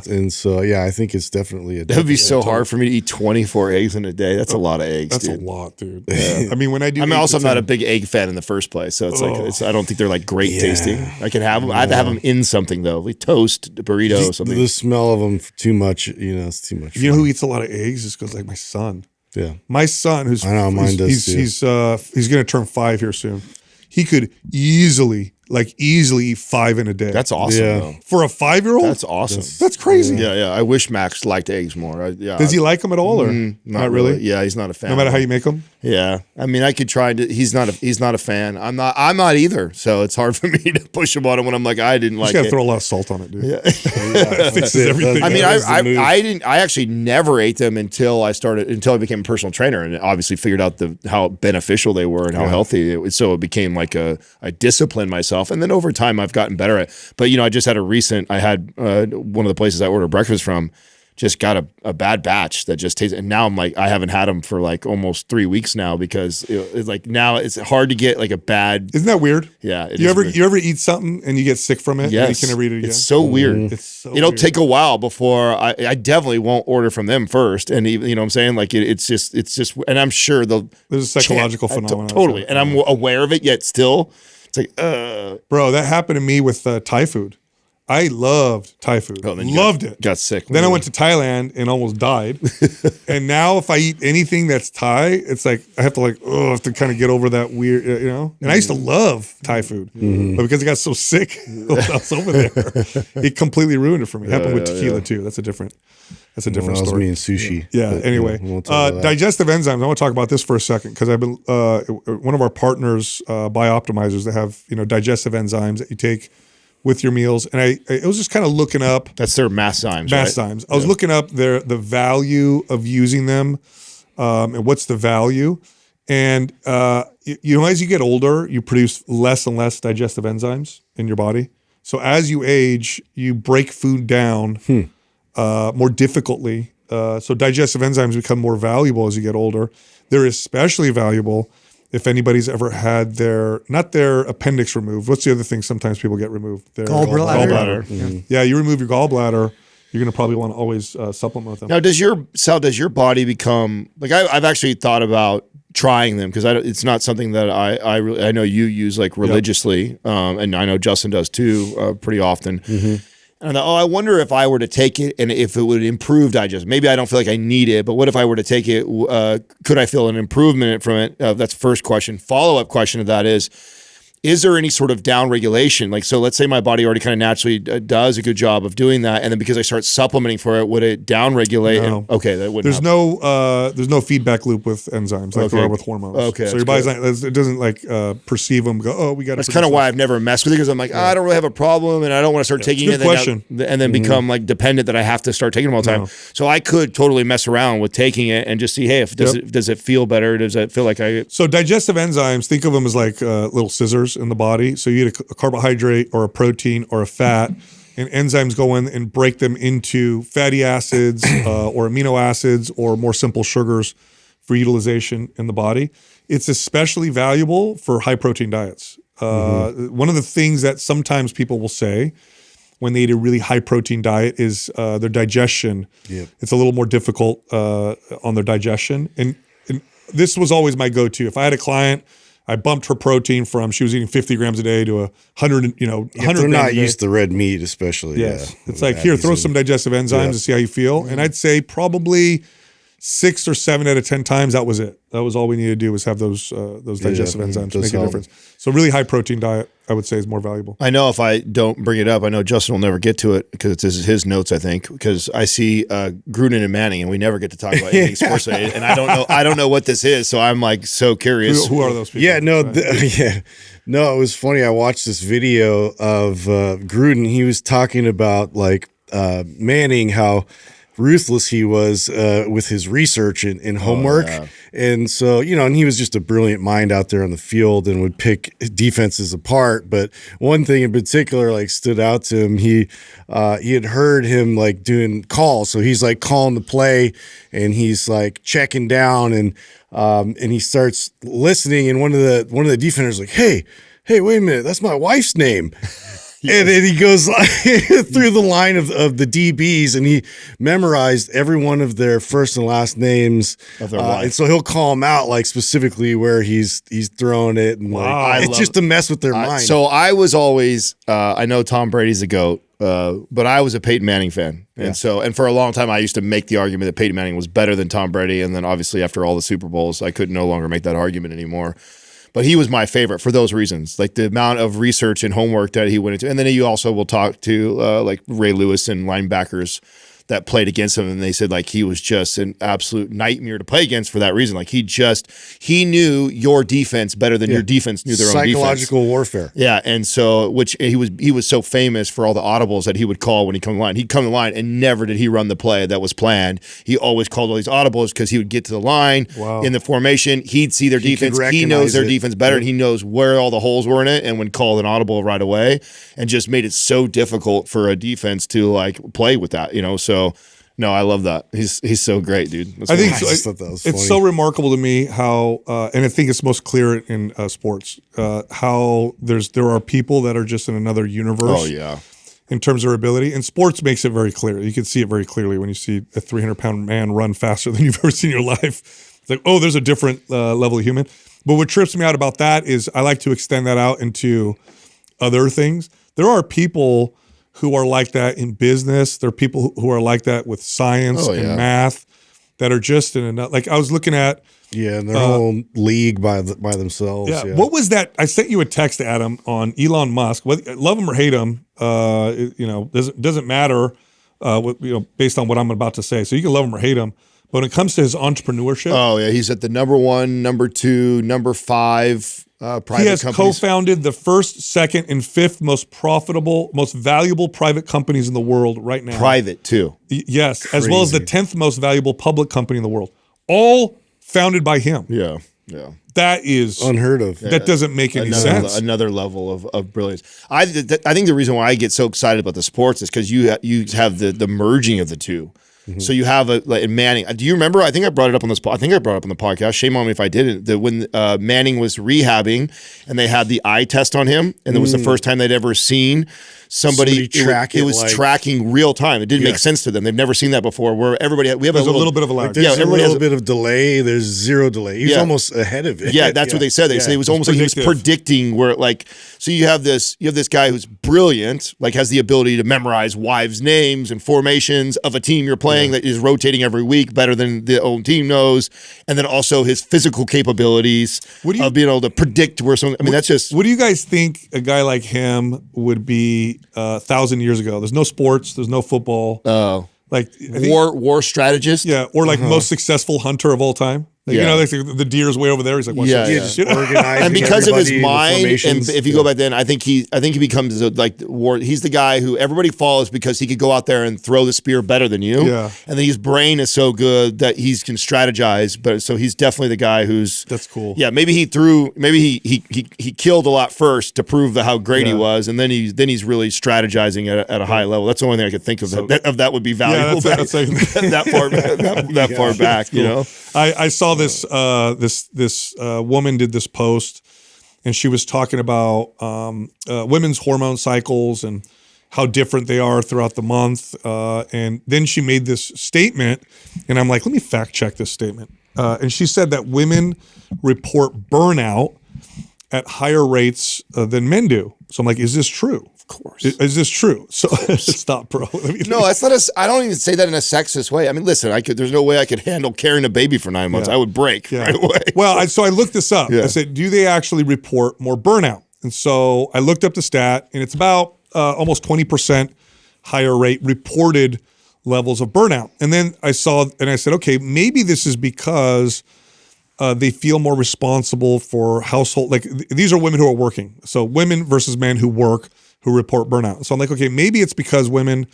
and so I think it's definitely that would be so hard for me to eat 24 eggs in a day. That's a lot of eggs. That's dude. a lot, dude. I mean, when I do, I'm not a big egg fan in the first place, so it's like I don't think they're like great tasting. I can have them. I have to have them in something though, like toast, burrito, something. The smell of them too much, it's too much. You know who eats a lot of eggs? Is because like my son. Yeah, my son, I know mine does too. He's going to turn 5 here soon. He could easily like easily eat 5 in a day. That's awesome. Yeah. Though. For a 5-year-old. That's awesome. That's crazy. Yeah. I wish Max liked eggs more. Yeah. Does he like them at all, or not really? Yeah, he's not a fan. No matter how you make them. Yeah, I mean, I could try to. He's not a fan. I'm not either. So it's hard for me to push him on it when I'm like, I didn't like You just gotta it. throw a lot of salt on it, dude. Yeah. It fixes everything. I mean, That was the move. I actually never ate them until I became a personal trainer and obviously figured out how beneficial they were and how healthy. So it became like I disciplined myself, and then over time I've gotten better at it. But I just had I had one of the places I order breakfast from just got a bad batch that just tastes, and now I'm like, I haven't had them for like almost 3 weeks now because it's like now it's hard to get like a bad. Isn't that weird? Yeah. You ever eat something and you get sick from it? Yes. And you can never eat it again. It's so weird. It's so It'll weird. take a while before I definitely won't order from them first. And even, you know what I'm saying? Like it's just, and I'm sure there's a psychological phenomenon. Totally. And I'm aware of it, yet still it's like, Bro, that happened to me with Thai food. I loved Thai food. Oh, then you loved it. got sick. Then I went to Thailand and almost died. And now if I eat anything that's Thai, it's like I have to kind of get over that weird, And I used to love Thai food, but because I got so sick while I was over there, it completely ruined it for me. It happened with tequila too. That's a different That was story. me and sushi. Yeah. But, Anyway, we won't talk about that. digestive enzymes. I want to talk about this for a second because I've been one of our partners, Bioptimizers, that have digestive enzymes that you take with your meals, and I was just kind of looking up That's their mass enzymes. I was looking up the value of using them, and what's the value. And as you get older, you produce less and less digestive enzymes in your body. So as you age, you break food down more difficultly. So digestive enzymes become more valuable as you get older. They're especially valuable if anybody's ever had not their appendix removed. What's the other thing sometimes people get removed? Their Gallbladder. Yeah, you remove your gallbladder, you're going to probably want to always supplement with them. Now, does your body become like I've actually thought about trying them because it's not something that I know you use like religiously, and I know Justin does too pretty often. And I thought, I wonder if I were to take it and if it would improve digestion. Maybe I don't feel like I need it, but what if I were to take it? Could I feel an improvement from it? That's the first question. Follow-up question to that is there any sort of down regulation? Like, so let's say my body already kind of naturally does a good job of doing that, and then because I start supplementing for it, would it down regulate? No. Okay, that wouldn't. There's no feedback loop with enzymes like there are with hormones. Okay, so your body's not, it doesn't like perceive them. Go, oh, we got. That's kind of why I've never messed with it because I'm like, I don't really have a problem, and I don't want to start taking it. And then become like dependent that I have to start taking them all the time. So I could totally mess around with taking it and just see, hey, does it feel better? Does it feel like I? So digestive enzymes, think of them as like little scissors in the body. So you eat a carbohydrate or a protein or a fat, and enzymes go in and break them into fatty acids or amino acids or more simple sugars for utilization in the body. It's especially valuable for high protein diets. One of the things that sometimes people will say when they eat a really high protein diet is their digestion. It's a little more difficult on their digestion. And this was always my go-to. If I had a client, I bumped her protein from she was eating 50 grams a day to 100, 100 They're grams not a day. used to red meat, especially. Yes. Yeah. It's like, here, throw some digestive enzymes and see how you feel. And I'd say probably 6 or 7 out of 10 times, that was it. That was all we needed to do was have those digestive enzymes make a difference. So really high protein diet, I would say, is more valuable. I know if I don't bring it up, I know Justin will never get to it because it's his notes, I think, because I see Gruden and Manning and we never get to talk about anything sports related. And I don't know what this is. So I'm like so curious. Who are those people? Yeah, no, no, it was funny. I watched this video of Gruden. He was talking about like Manning, how ruthless he was with his research and homework. And so, and he was just a brilliant mind out there on the field and would pick defenses apart. But one thing in particular like stood out to him. He had heard him like doing calls. So he's like calling the play and he's like checking down and he starts listening, and one of the defenders like, hey, wait a minute, that's my wife's name. And then he goes through the line of the DBs, and he memorized every one of their first and last names of their wife. And so he'll call them out like specifically where he's throwing it, and it's just to mess with their mind. So I was always I know Tom Brady's the GOAT, but I was a Peyton Manning fan, and for a long time I used to make the argument that Peyton Manning was better than Tom Brady, and then obviously after all the Super Bowls, I could no longer make that argument anymore. But he was my favorite for those reasons, like the amount of research and homework that he went into. And then you also will talk to like Ray Lewis and linebackers that played against him, and they said like he was just an absolute nightmare to play against for that reason. Like he knew your defense better than your defense knew their own defense. Psychological warfare. Yeah, and so which he was so famous for all the audibles that he would call when he come to the line. He'd come to the line and never did he run the play that was planned. He always called all these audibles because he would get to the line in the formation. He'd see their defense. He knows their defense better, and he knows where all the holes were in it, and would call an audible right away, and just made it so difficult for a defense to like play with that. So. No, I love that. He's so great, dude. I think it's so remarkable to me how, and I think it's most clear in sports, how there are people that are just in another universe. Oh yeah. In terms of their ability, and sports makes it very clear. You can see it very clearly when you see a 300-pound man run faster than you've ever seen in your life. It's like, oh, there's a different level of human. But what trips me out about that is I like to extend that out into other things. There are people who are like that in business. There are people who are like that with science and math that are just in another. Like I was looking at. Yeah, in their own league by themselves. Yeah. What was that? I sent you a text, Adam, on Elon Musk. Love him or hate him, doesn't matter. Based on what I'm about to say. So you can love him or hate him. But when it comes to his entrepreneurship, oh yeah, he's at the number 1, number 2, number 5 private companies. He has co-founded the first, second, and fifth most profitable, most valuable private companies in the world right now. Private too. Yes, crazy. As well as the 10th most valuable public company in the world. All founded by him. Yeah. That is unheard of. That doesn't make any sense. Another level of brilliance. I think the reason why I get so excited about the sports is because you have the merging of the two. Mm-hmm. So you have like Manning. Do you remember? I think I brought it up on this. I think I brought it up on the podcast. Shame on me if I didn't. That when Manning was rehabbing and they had the eye test on him, and it was the first time they'd ever seen somebody track it was tracking real time. It didn't make sense to them. They've never seen that before. Where we have a little bit of a lag. There's a little bit of delay. There's zero delay. He was almost ahead of it. Yeah, that's what they said. They say it was almost like he was predicting where so you have this guy who's brilliant, like has the ability to memorize wives' names and formations of a team you're playing that is rotating every week better than the own team knows, and then also his physical capabilities of being able to predict where someone. I mean, that's just. What do you guys think a guy like him would be 1,000 years ago? There's no sports. There's no football. Oh, like war strategist. Yeah, or like most successful hunter of all time. Like, like the deer's way over there. He's like, just organizing and because of his mind, and if you go back then, I think he becomes like war. He's the guy who everybody follows because he could go out there and throw the spear better than you. Yeah, and then his brain is so good that he can strategize. But so he's definitely the guy who's that's cool. Yeah, maybe he killed a lot first to prove how great he was, and then he's really strategizing at a high level. That's the only thing I could think of that would be valuable. That far back, cool. You know. I saw this woman did this post, and she was talking about women's hormone cycles and how different they are throughout the month. And then she made this statement, and I'm like, let me fact check this statement. And she said that women report burnout at higher rates than men do. So I'm like, is this true? Of course. Is this true? So stop, bro. No, that's not I don't even say that in a sexist way. I mean, listen, there's no way I could handle carrying a baby for 9 months. I would break right away. Well, so I looked this up. I said, do they actually report more burnout? And so I looked up the stat, and it's about almost 20% higher rate reported levels of burnout. And then I said, okay, maybe this is because they feel more responsible for household. Like these are women who are working. So women versus men who work who report burnout. So I'm like, okay, maybe it's because women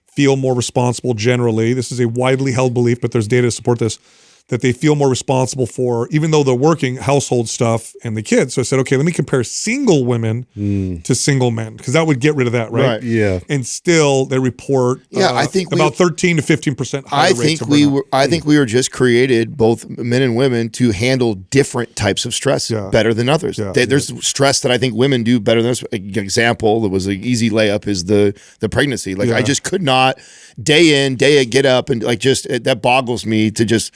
feel more responsible generally. This is a widely held belief, but there's data to support this, that they feel more responsible for, even though they're working, household stuff and the kids. So I said, okay, let me compare single women to single men, because that would get rid of that, right? Yeah. And still they report I think about 13 to 15% higher rates of burnout. I think we were just created, both men and women, to handle different types of stress better than others. There's stress that I think women do better than us. An example that was an easy layup is the pregnancy. Like I just could not day in, day out, get up and like that boggles me to just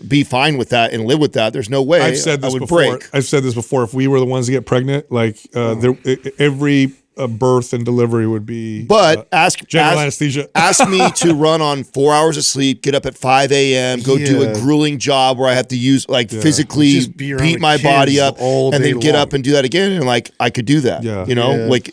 be fine with that and live with that. There's no way I've said this I would before. break. I've said this before. If we were the ones to get pregnant, like every birth and delivery would be. But general anesthesia. Ask me to run on 4 hours of sleep, get up at 5 a.m., go do a grueling job where I have to use physically beat my body up, and then get up and do that again. And like I could do that. Yeah. Like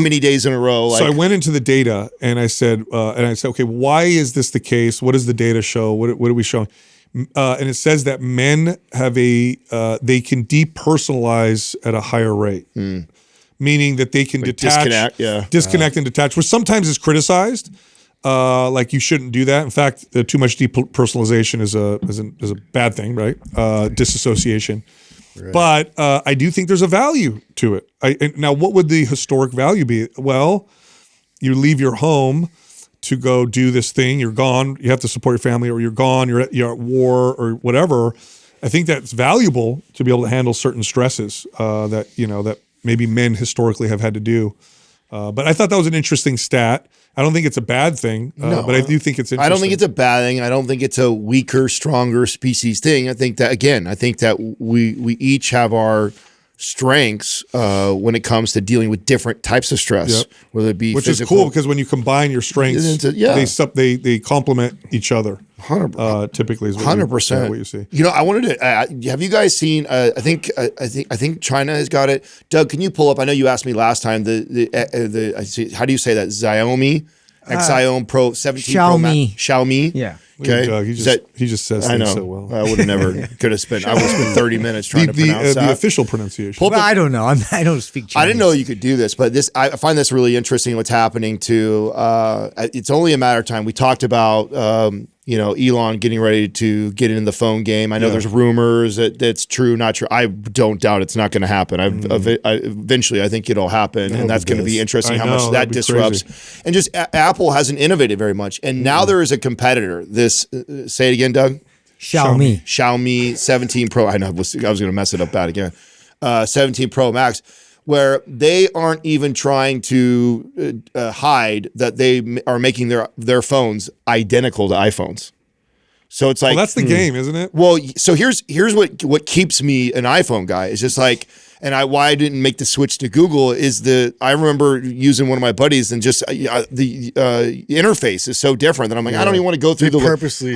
many days in a row. Like, so I went into the data and I said, okay, why is this the case? What does the data show? What are we showing? And it says that men have they can depersonalize at a higher rate. Meaning that they can disconnect and detach, which sometimes is criticized. Like you shouldn't do that. In fact, too much depersonalization is a bad thing, right? Disassociation. Right. But I do think there's a value to it. Now, what would the historic value be? Well, you leave your home to go do this thing. You're gone. You have to support your family, or you're gone. You're at war or whatever. I think that's valuable to be able to handle certain stresses that maybe men historically have had to do. But I thought that was an interesting stat. I don't think it's a bad thing, but I do think it's interesting. I don't think it's a bad thing. I don't think it's a weaker, stronger species thing. I think that we each have our strengths when it comes to dealing with different types of stress, whether it be which physical. is cool because when you combine your strengths, they complement each other. 100%. Typically is 100% what you see. I wanted to. Have you guys seen? I think China has got it. Doug, can you pull up? I know you asked me last time. How do you say that? Xiaomi Xiome Pro 17 Pro Max. Xiaomi. Yeah. Okay. Doug, he just says things so well. I would have never could have spent. I would have spent 30 minutes trying to pronounce that. The official pronunciation. Well, I don't know. I don't speak Chinese. I didn't know you could do this, but I find this really interesting. What's happening to? It's only a matter of time. We talked about Elon getting ready to get in the phone game. I know there's rumors that's true, not true. I don't doubt it's not going to happen. Eventually, I think it'll happen, and that's going to be interesting how much that disrupts. Crazy. And just Apple hasn't innovated very much, and now there is a competitor. This say it again, Doug. Xiaomi 17 Pro. I know I was going to mess it up bad again. 17 Pro Max, where they aren't even trying to hide that they are making their phones identical to iPhones. So it's like, well, that's the game, isn't it? Well, so here's what keeps me an iPhone guy. It's just like, and why I didn't make the switch to Google is I remember using one of my buddies and just the interface is so different that I'm like, I don't even want to go through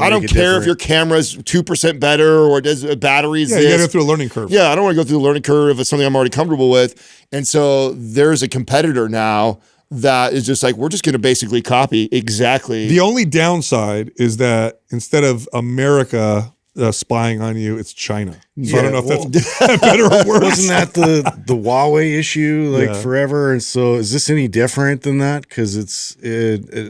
I don't care if your camera's 2% better or does batteries. Yeah, you got to go through a learning curve. Yeah, I don't want to go through the learning curve if it's something I'm already comfortable with. And so there's a competitor now that is just like, we're just going to basically copy exactly. The only downside is that instead of America spying on you, it's China. So I don't know if that's better or worse. Wasn't that the Huawei issue forever? And so is this any different than that? Because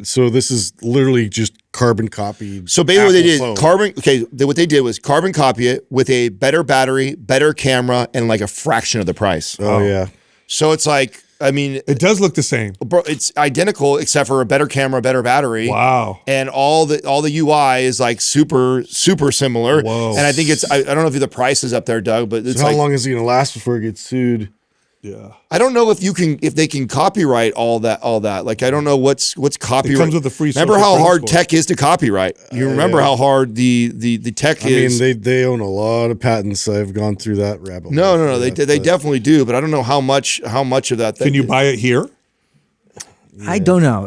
so this is literally just carbon copied. So basically, what they did what they did was carbon copy it with a better battery, better camera, and like a fraction of the price. Oh yeah. So it's like, I mean, it does look the same, bro. It's identical except for a better camera, better battery. Wow! And all the UI is like super similar. Whoa! And I think I don't know if the price is up there, Doug, but it's so how long is it going to last before it gets sued? Yeah, I don't know if they can copyright all that. Like I don't know what's copyright. It comes with the free. Remember how hard tech is to copyright. You remember how hard the tech is. I mean, they own a lot of patents. I've gone through that rabbit hole. No, they definitely do, but I don't know how much of that. Can you buy it here? Yeah. I don't know.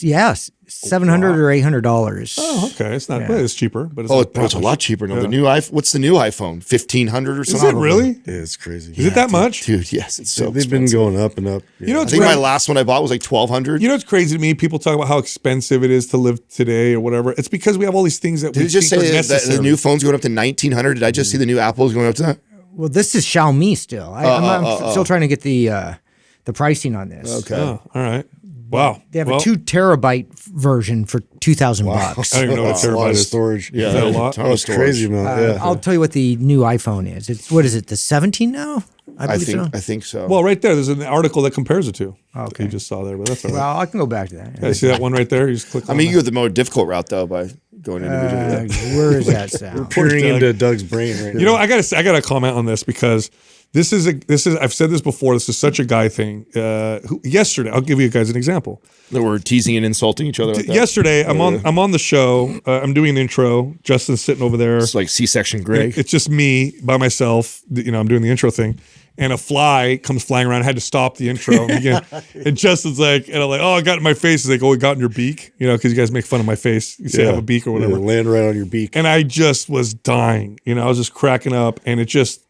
Yes, $700 or $800. Oh, okay. It's not bad. It's cheaper, but it's a lot cheaper. No, the new iPhone. What's the new iPhone? $1,500 or something? Is it really? Yeah, it's crazy. Is it that much, dude? Yes, it's so. They've been going up and up. Yeah. I think my last one I bought was like $1,200. You know what's crazy to me? People talk about how expensive it is to live today or whatever. It's because we have all these things that Did we you just think say are that necessary. the new phone's going up to $1,900? Did I just see the new Apple's going up to that? Well, this is Xiaomi still. I'm still trying to get the pricing on this. Okay. Oh, all right. Wow. They have a 2 terabyte version for $2,000. I don't even know what a lot terabyte of is. storage. Yeah, is that a lot? That's crazy amount. I'll tell you what the new iPhone is. What is it? The 17 now? I think so. Well, right there, there's an article that compares the two. Okay. You just saw there, but that's all right. Well, I can go back to that. Yeah, see that one right there? You just click on you go the more difficult route though by going individually. Where is that sound? Peering into Doug's brain right now. You know, I gotta comment on this because This is I've said this before. This is such a guy thing. Yesterday, I'll give you guys an example. That we're teasing and insulting each other. Like that. Yesterday, I'm on the show. I'm doing an intro. Justin's sitting over there. It's like C-section Greg. It's just me by myself. I'm doing the intro thing, and a fly comes flying around. I had to stop the intro again. And Justin's like, and I'm like, oh, I got it in my face. He's like, oh, it got in your beak, because you guys make fun of my face. You say I have a beak or whatever. Land right on your beak. And I just was dying. I was just cracking up, and it just.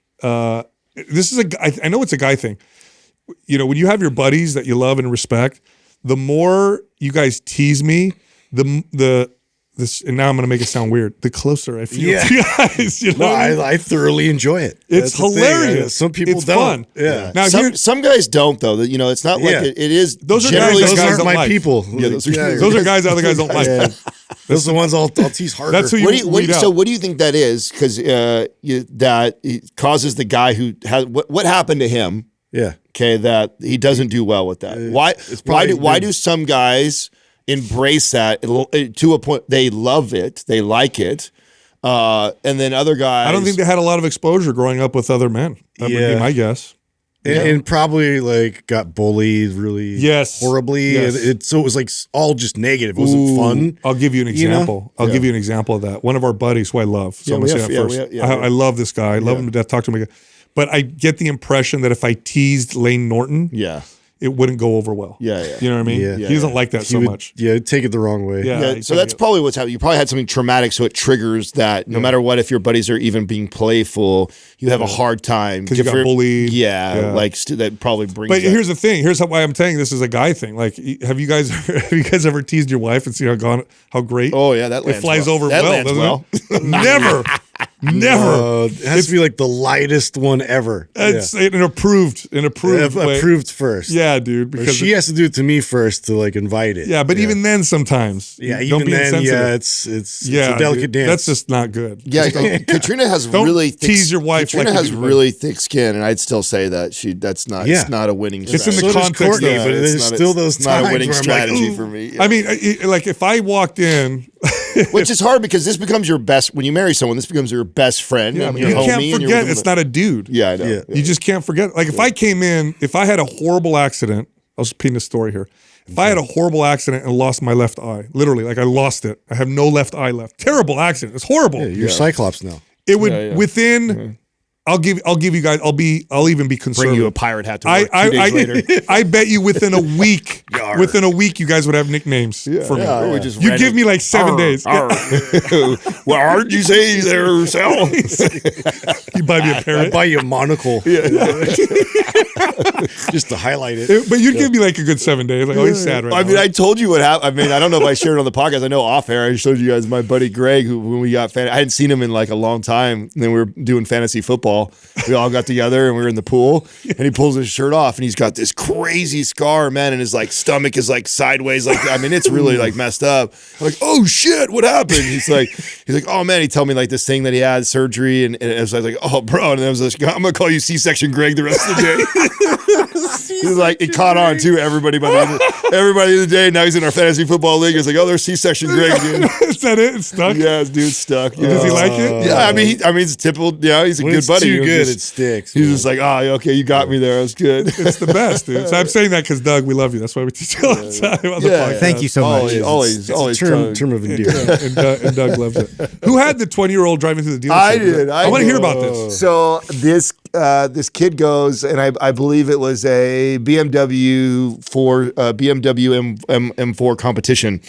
This is I know it's a guy thing. When you have your buddies that you love and respect, the more you guys tease me, and now I'm going to make it sound weird, the closer I feel to you guys. No, I thoroughly enjoy it. It's hilarious. Some people it's don't. Fun. Yeah. Now some guys don't though. It's not like it is. Those are generally guys aren't don't my like. people. Yeah, those are guys other guys don't like. Yeah. Those are the ones I'll tease harder. That's who you weed out. So what do you think that is? Because that it causes the guy who has what happened to him? Yeah. Okay, that he doesn't do well with that. Why do some guys embrace that to a point? They love it, they like it, and then other guys. I don't think they had a lot of exposure growing up with other men. That would be my guess. And probably got bullied really horribly. Yes. So it was all just negative. It wasn't fun. I'll give you an example. I'll give you an example of that. One of our buddies who I love. So I'm going to say that first. I love this guy. I love him to death. Talk to him again. But I get the impression that if I teased Lane Norton, it wouldn't go over well. You know what I mean? He doesn't like that so much. Yeah, take it the wrong way. Yeah, so that's probably what's happening. You probably had something traumatic, so it triggers that. No matter what, if your buddies are even being playful, you have a hard time because you got bullied. That probably brings. But here's the thing. Here's why I'm saying this is a guy thing. Like, have you guys ever teased your wife and see how great? Oh yeah, that lands flies well. over that well, lands doesn't well. it? Never. Never. It has to be like the lightest one ever. It's an approved way. Approved first. Yeah, dude. Because she has to do it to me first to invite it. Yeah, but even then, sometimes. Even then, it's a delicate dance. That's just not good. Yeah, Katrina has really thick, tease your wife. Katrina has really thick skin, and I'd still say that that's not. It's not a winning. It's strategy. in the context, Courtney, but there's still those times not a winning where strategy for me. I mean, if I walked in, which is hard because this becomes your best. When you marry someone, this becomes your best friend. Yeah, you can't forget it's not a dude. Yeah, I know. Yeah. You just can't forget. Like if I came in, if I had a horrible accident, I'll just paint a story here. If I had a horrible accident and lost my left eye, literally, like I lost it. I have no left eye left. Terrible accident. It's horrible. Yeah, you're Cyclops now. It would within. I'll give you guys. I'll even be conservative. Bring you a pirate hat to work 2 days later. I bet you within a week, you guys would have nicknames for me. You give me like 7 days. Well, how'd you say there, Sal? You buy me a parrot. I buy you a monocle. Just to highlight it. But you'd give me like a good 7 days. Like, he's sad right now. I mean, I told you what happened. I mean, I don't know if I shared it on the podcast. I know off air I showed you guys my buddy Greg, who when we got I hadn't seen him in like a long time. And then we were doing fantasy football. We all got together and we were in the pool, and he pulls his shirt off and he's got this crazy scar, man, and his like stomach is like sideways. Like, I mean, it's really like messed up. I'm like, oh shit, what happened? He's like, oh man, he told me like this thing that he had surgery, and I was like, oh bro, and I was like, I'm gonna call you C-section Greg the rest of the day. He was like, it caught on too. Everybody by the day. Now he's in our fantasy football league. He's like, oh, there's C-section Greg, dude. Is that it? It's stuck. Yeah, dude, stuck. Does he like it? Yeah, I mean, it's typical. Yeah, he's a good buddy. Too good, it sticks. He's just like, okay, you got me there. It was good. It's the best, dude. So I'm saying that because Doug, we love you. That's why we teach you all the time on the podcast. Thank you so much. Always term of endearment. And Doug loves it. Who had the 20-year-old driving through the dealership? I did. I want to hear about this. So this kid goes, and I believe it was a BMW M4 competition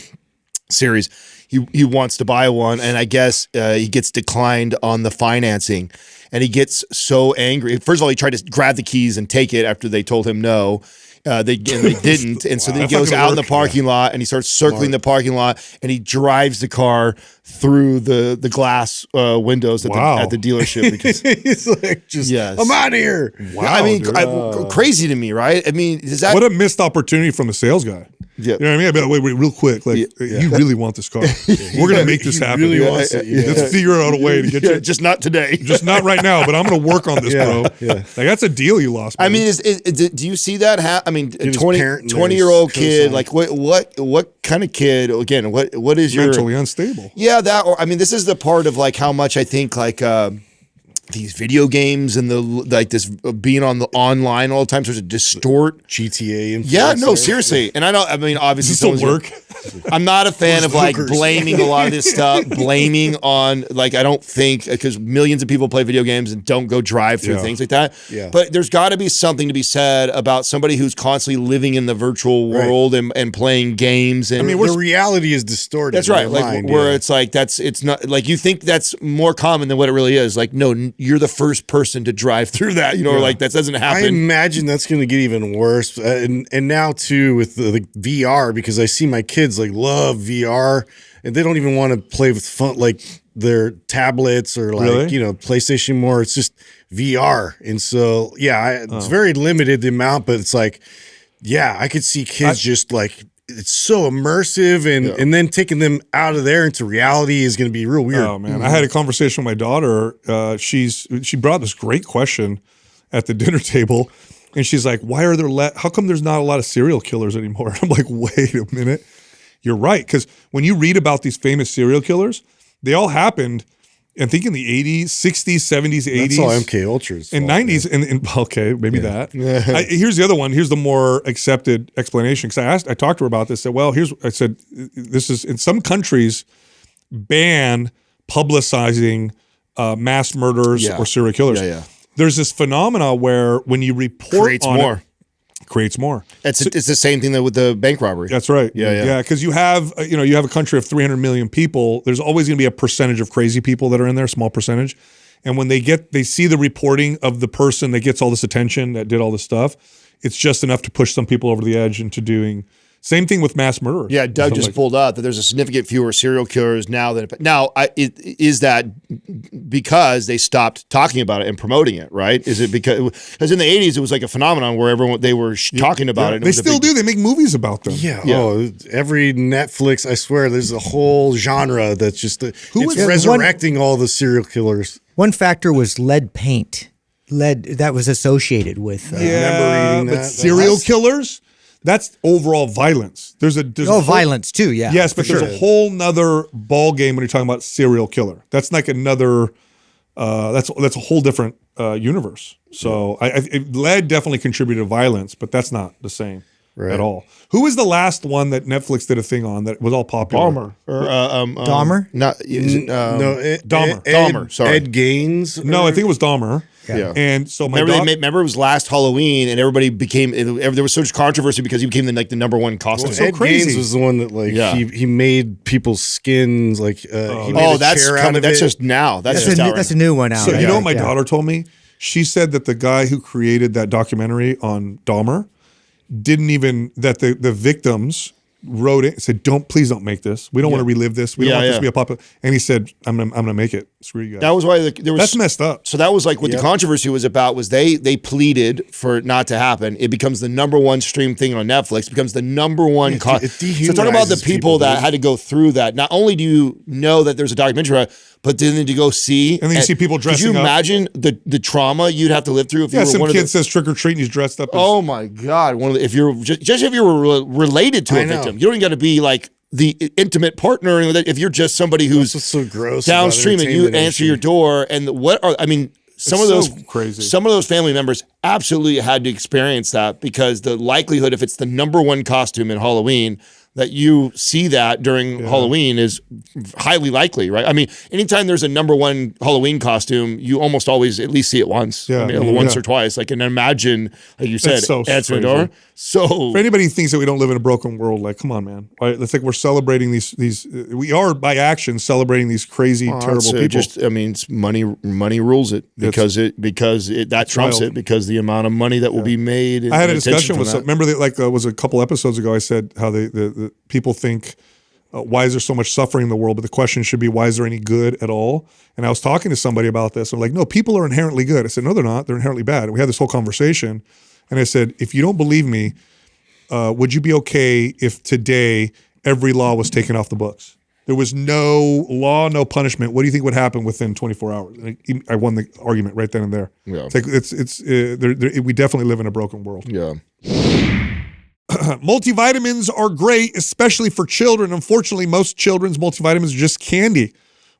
series. He wants to buy one, and I guess he gets declined on the financing, and he gets so angry. First of all, he tried to grab the keys and take it after they told him no. They didn't, and so then he goes out in the parking lot and he starts circling the parking lot, and he drives the car through the glass windows at the dealership because he's like, I'm out of here. Wow, I mean, crazy to me, right? I mean, what a missed opportunity from the sales guy. Yeah. You know what I mean? I bet, wait, real quick. Like, you really want this car. We're going to make this happen. Really wants it. Let's figure out a way to get you. Just not today. Just not right now, but I'm going to work on this, bro. Yeah. Like, that's a deal you lost, man. I mean, do you see that? I mean, 20-year-old kid, like what kind of kid, again, what is your... Mentally unstable. Yeah, I mean, this is the part of like how much I think like... these video games and the like this being on the online all the time starts to distort GTA. Yeah, no, seriously. And I mean, obviously, Does this work. I'm not a fan of like blaming a lot of this stuff, blaming on like I don't think because millions of people play video games and don't go drive through things like that. Yeah. But there's got to be something to be said about somebody who's constantly living in the virtual world and playing games. And I mean, the reality is distorted. That's right. Like where it's like it's not like you think that's more common than what it really is. Like no, you're the first person to drive through that. You know, like that doesn't happen. I imagine that's going to get even worse. And now too with the VR, because I see my kids like love VR and they don't even want to play with fun like their tablets or like you know PlayStation more. It's just VR, and so it's very limited the amount, but it's like I could see kids just like. It's so immersive and then taking them out of there into reality is going to be real weird. Oh man, I had a conversation with my daughter. She brought this great question at the dinner table, and she's like, "Why are there? How come there's not a lot of serial killers anymore?" I'm like, "Wait a minute, you're right." Because when you read about these famous serial killers, they all happened. I think in the 80s, 60s, 70s, 80s. That's all MK Ultra's and 90s. And okay, maybe that. Here's the other one. Here's the more accepted explanation. Because I talked to her about this. Said, well, I said, this is in some countries ban publicizing mass murders or serial killers. There's this phenomena where when you report creates more. It's the same thing with the bank robbery. That's right. Yeah. Because you have a country of 300 million people. There's always going to be a percentage of crazy people that are in there, small percentage. And when they see the reporting of the person that gets all this attention, that did all this stuff, it's just enough to push some people over the edge into doing. Same thing with mass murder. Yeah, Doug just pulled up that there's a significant fewer serial killers now than is that because they stopped talking about it and promoting it, right? Is it because in the 80s it was like a phenomenon where they were talking about it. And they still do. They make movies about them. Yeah. Oh, every Netflix, I swear, there's a whole genre that's just resurrecting all the serial killers. One factor was lead paint. Lead that was associated with. Remember reading that? But serial killers. That's overall violence. There's violence too, yeah. Yes, but there's a whole nother ball game when you're talking about serial killer. That's like another. That's a whole different universe. So lead definitely contributed to violence, but that's not the same at all. Who was the last one that Netflix did a thing on that was all popular? Dahmer? Not Dahmer. Dahmer. Sorry, Ed Gaines. No, I think it was Dahmer. Yeah. And so remember it was last Halloween and everybody there was so much controversy because he became the number one costume. Ed Gaines was the one that he made people's skins like he made a chair out of that's it. just now. That's a new one out. So you know what my daughter told me? She said that the guy who created that documentary on Dahmer didn't even that the victims wrote it and said, please don't make this. We don't want to relive this. We don't want this to be a popular. And he said, I'm gonna make it. Screw you guys. That was why that's messed up. So that was like what the controversy was about was they pleaded for it not to happen. It becomes the number one stream thing on Netflix. It becomes the number one. So talk about the people that had to go through that. Not only do you know that there's a documentary, but then to go see and then you see people dressing up. Could you imagine the trauma you'd have to live through if you were some one kid says trick or treat and he's dressed up. Oh my God! If you're if you were related to a victim, you don't even got to be like the intimate partner. If you're just somebody who's so gross downstream and you answer your door and some of those family members absolutely had to experience that because the likelihood if it's the number one costume in Halloween that you see that during Halloween is highly likely, right? I mean, anytime there's a number one Halloween costume, you almost always at least see it once. Yeah. Once or twice. Like, and imagine, like you said, answer the door. So for anybody who thinks that we don't live in a broken world, like, come on, man. Right? It's like we're celebrating these we are by action celebrating these crazy, terrible people. It's money rules it because that trumps it because the amount of money that will be made. I had a discussion with remember was a couple episodes ago. I said how the people think why is there so much suffering in the world, but the question should be why is there any good at all? And I was talking to somebody about this. I'm like, no, people are inherently good. I said, no, they're not. They're inherently bad. And we had this whole conversation, and I said, if you don't believe me, would you be okay if today every law was taken off the books? There was no law, no punishment. What do you think would happen within 24 hours? And I won the argument right then and there. Yeah. It's like we definitely live in a broken world. Yeah. Multivitamins are great, especially for children. Unfortunately, most children's multivitamins are just candy.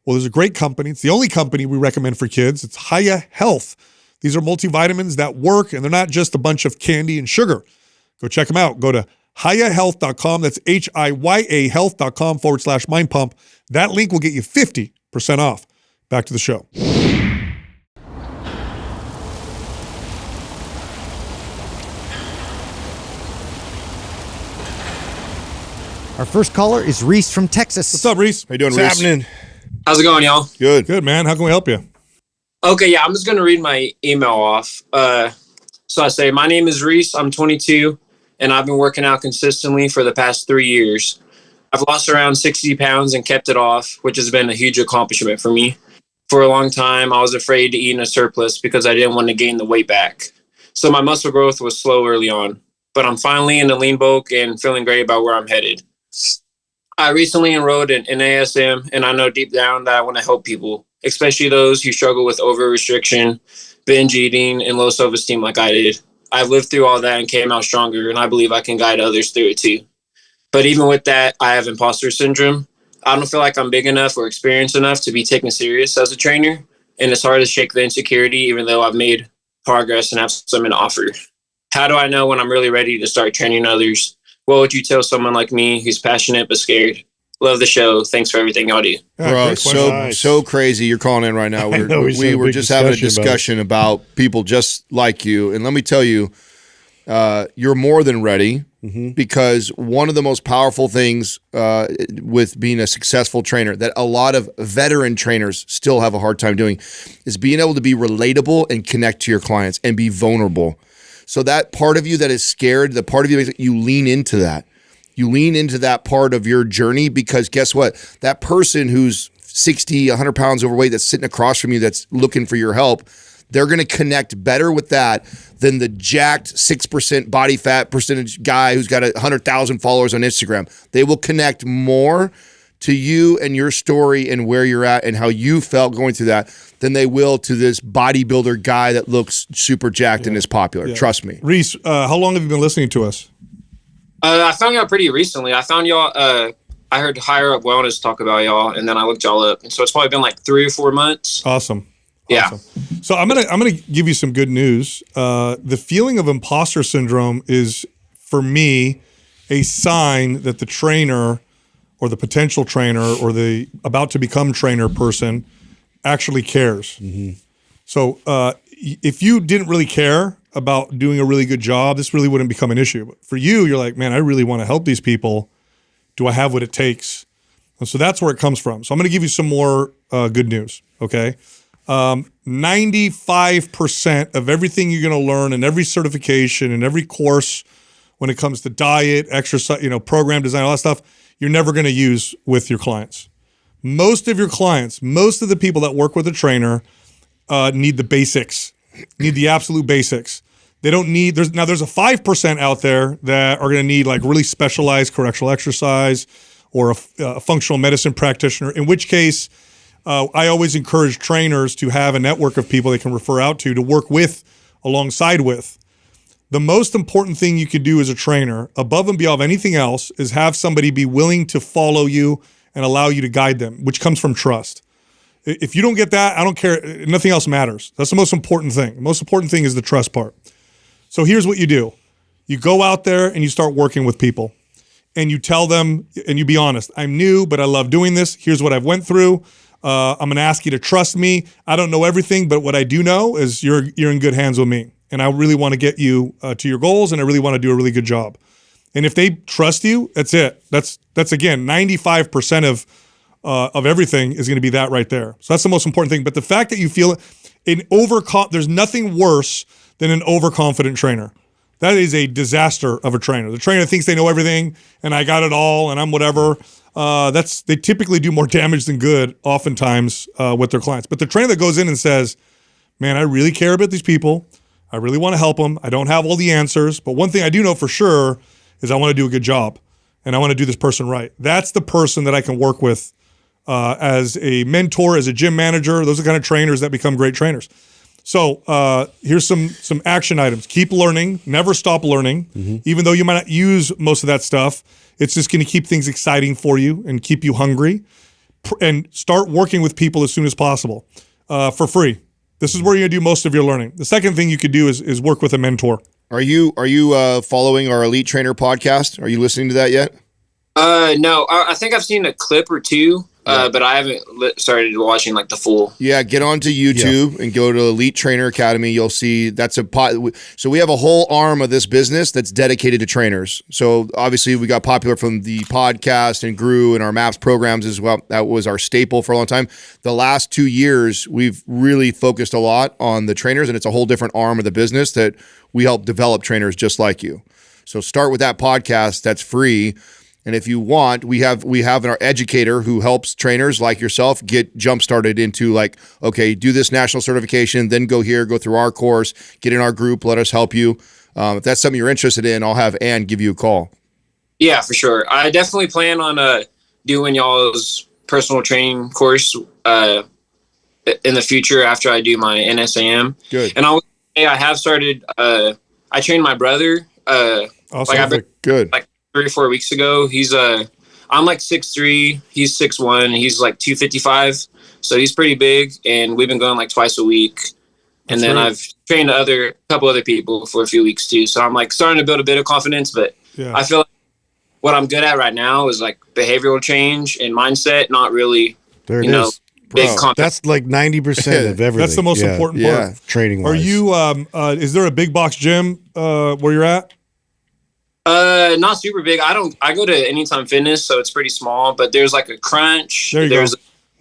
Well, there's a great company. It's the only company we recommend for kids. It's Hiya Health. These are multivitamins that work, and they're not just a bunch of candy and sugar. Go check them out. Go to hiyahealth.com. That's HIYA health.com/mind pump. That link will get you 50% off. Back to the show. Our first caller is Reese from Texas. What's up, Reese? How you doing, What's Reese? happening? How's it going, y'all? Good. Good, man. How can we help you? Okay, yeah, I'm just going to read my email off. So I say, my name is Reese. I'm 22, and I've been working out consistently for the past 3 years. I've lost around 60 pounds and kept it off, which has been a huge accomplishment for me. For a long time, I was afraid to eat in a surplus because I didn't want to gain the weight back. So my muscle growth was slow early on, but I'm finally in the lean bulk and feeling great about where I'm headed. I recently enrolled in ASM, and I know deep down that I want to help people, especially those who struggle with over-restriction, binge eating, and low self-esteem like I did. I've lived through all that and came out stronger, and I believe I can guide others through it too. But even with that, I have imposter syndrome. I don't feel like I'm big enough or experienced enough to be taken serious as a trainer, and it's hard to shake the insecurity even though I've made progress and have something to offer. How do I know when I'm really ready to start training others? What would you tell someone like me who's passionate but scared? Love the show. Thanks for everything y'all do. Yeah, Bro, great question. Nice. so crazy you're calling in right now. I know, We were just having a discussion about people just like you. And let me tell you, you're more than ready because one of the most powerful things with being a successful trainer that a lot of veteran trainers still have a hard time doing is being able to be relatable and connect to your clients and be vulnerable. So that part of you that is scared, the part of you, you lean into that. You lean into that part of your journey because guess what? That person who's 60, 100 pounds overweight that's sitting across from you that's looking for your help, they're going to connect better with that than the jacked 6% body fat percentage guy who's got 100,000 followers on Instagram. They will connect more to you and your story and where you're at and how you felt going through that than they will to this bodybuilder guy that looks super jacked and is popular. Trust me. Reese, how long have you been listening to us? I found y'all pretty recently. I found y'all, I heard Higher Up Wellness talk about y'all, and then I looked y'all up. And so it's probably been like 3 or 4 months. Awesome. Yeah. So I'm gonna give you some good news. The feeling of imposter syndrome is, for me, a sign that the trainer or the potential trainer or the about to become trainer person actually cares. So if you didn't really care about doing a really good job, this really wouldn't become an issue. But for you, you're like, man, I really want to help these people. Do I have what it takes? And so that's where it comes from. So I'm going to give you some more good news, okay? 95% of everything you're going to learn in every certification and every course when it comes to diet, exercise, program design, all that stuff, you're never going to use with your clients. Most of your clients, most of the people that work with a trainer need the basics, need the absolute basics. They don't need, there's a 5% out there that are going to need like really specialized correctional exercise or a functional medicine practitioner, in which case I always encourage trainers to have a network of people they can refer out to work with, alongside with. The most important thing you could do as a trainer, above and beyond anything else, is have somebody be willing to follow you and allow you to guide them, which comes from trust. If you don't get that, I don't care. Nothing else matters. That's the most important thing. The most important thing is the trust part. So here's what you do. You go out there and you start working with people and you tell them, and you be honest, I'm new, but I love doing this. Here's what I've went through. I'm going to ask you to trust me. I don't know everything, but what I do know is you're in good hands with me. And I really want to get you to your goals, and I really want to do a really good job. And if they trust you, that's it. That's again, 95% of everything is going to be that right there. So that's the most important thing. But the fact that you feel there's nothing worse than an overconfident trainer. That is a disaster of a trainer. The trainer thinks they know everything, and I got it all, and I'm whatever. They typically do more damage than good, oftentimes with their clients. But the trainer that goes in and says, "Man, I really care about these people. I really want to help them. I don't have all the answers, but one thing I do know for sure is I want to do a good job, and I want to do this person right." That's the person that I can work with as a mentor, as a gym manager. Those are the kind of trainers that become great trainers. So here's some action items. Keep learning. Never stop learning. Even though you might not use most of that stuff, it's just going to keep things exciting for you and keep you hungry. and start working with people as soon as possible for free. This is where you're gonna do most of your learning. The second thing you could do is work with a mentor. Are you following our Elite Trainer podcast? Are you listening to that yet? No, I think I've seen a clip or two, but I haven't started watching like the full. Yeah, get onto YouTube and go to Elite Trainer Academy. You'll see that's so we have a whole arm of this business that's dedicated to trainers. So obviously we got popular from the podcast and grew in our MAPS programs as well. That was our staple for a long time. The last 2 years, we've really focused a lot on the trainers, and it's a whole different arm of the business that we help develop trainers just like you. So start with that podcast. That's free. And if you want, we have our educator who helps trainers like yourself get jump started into like, okay, do this national certification, then go here, go through our course, get in our group, let us help you. If that's something you're interested in, I'll have Ann give you a call. Yeah, for sure. I definitely plan on doing y'all's personal training course in the future after I do my NSAM. Good. And I have started. I trained my brother. Awesome. Good. Like 3 or 4 weeks ago. He's I'm like 6'3", he's 6'1", he's like 255, so he's pretty big, and we've been going like twice a week. And then I've trained a couple other people for a few weeks too, so I'm like starting to build a bit of confidence. But I feel like what I'm good at right now is like behavioral change and mindset, not really big content. That's like 90% of everything. That's the most important part. Training wise. Are you is there a big box gym where you're at? Not super big. I go to Anytime Fitness, so it's pretty small, but there's like a Crunch. There's a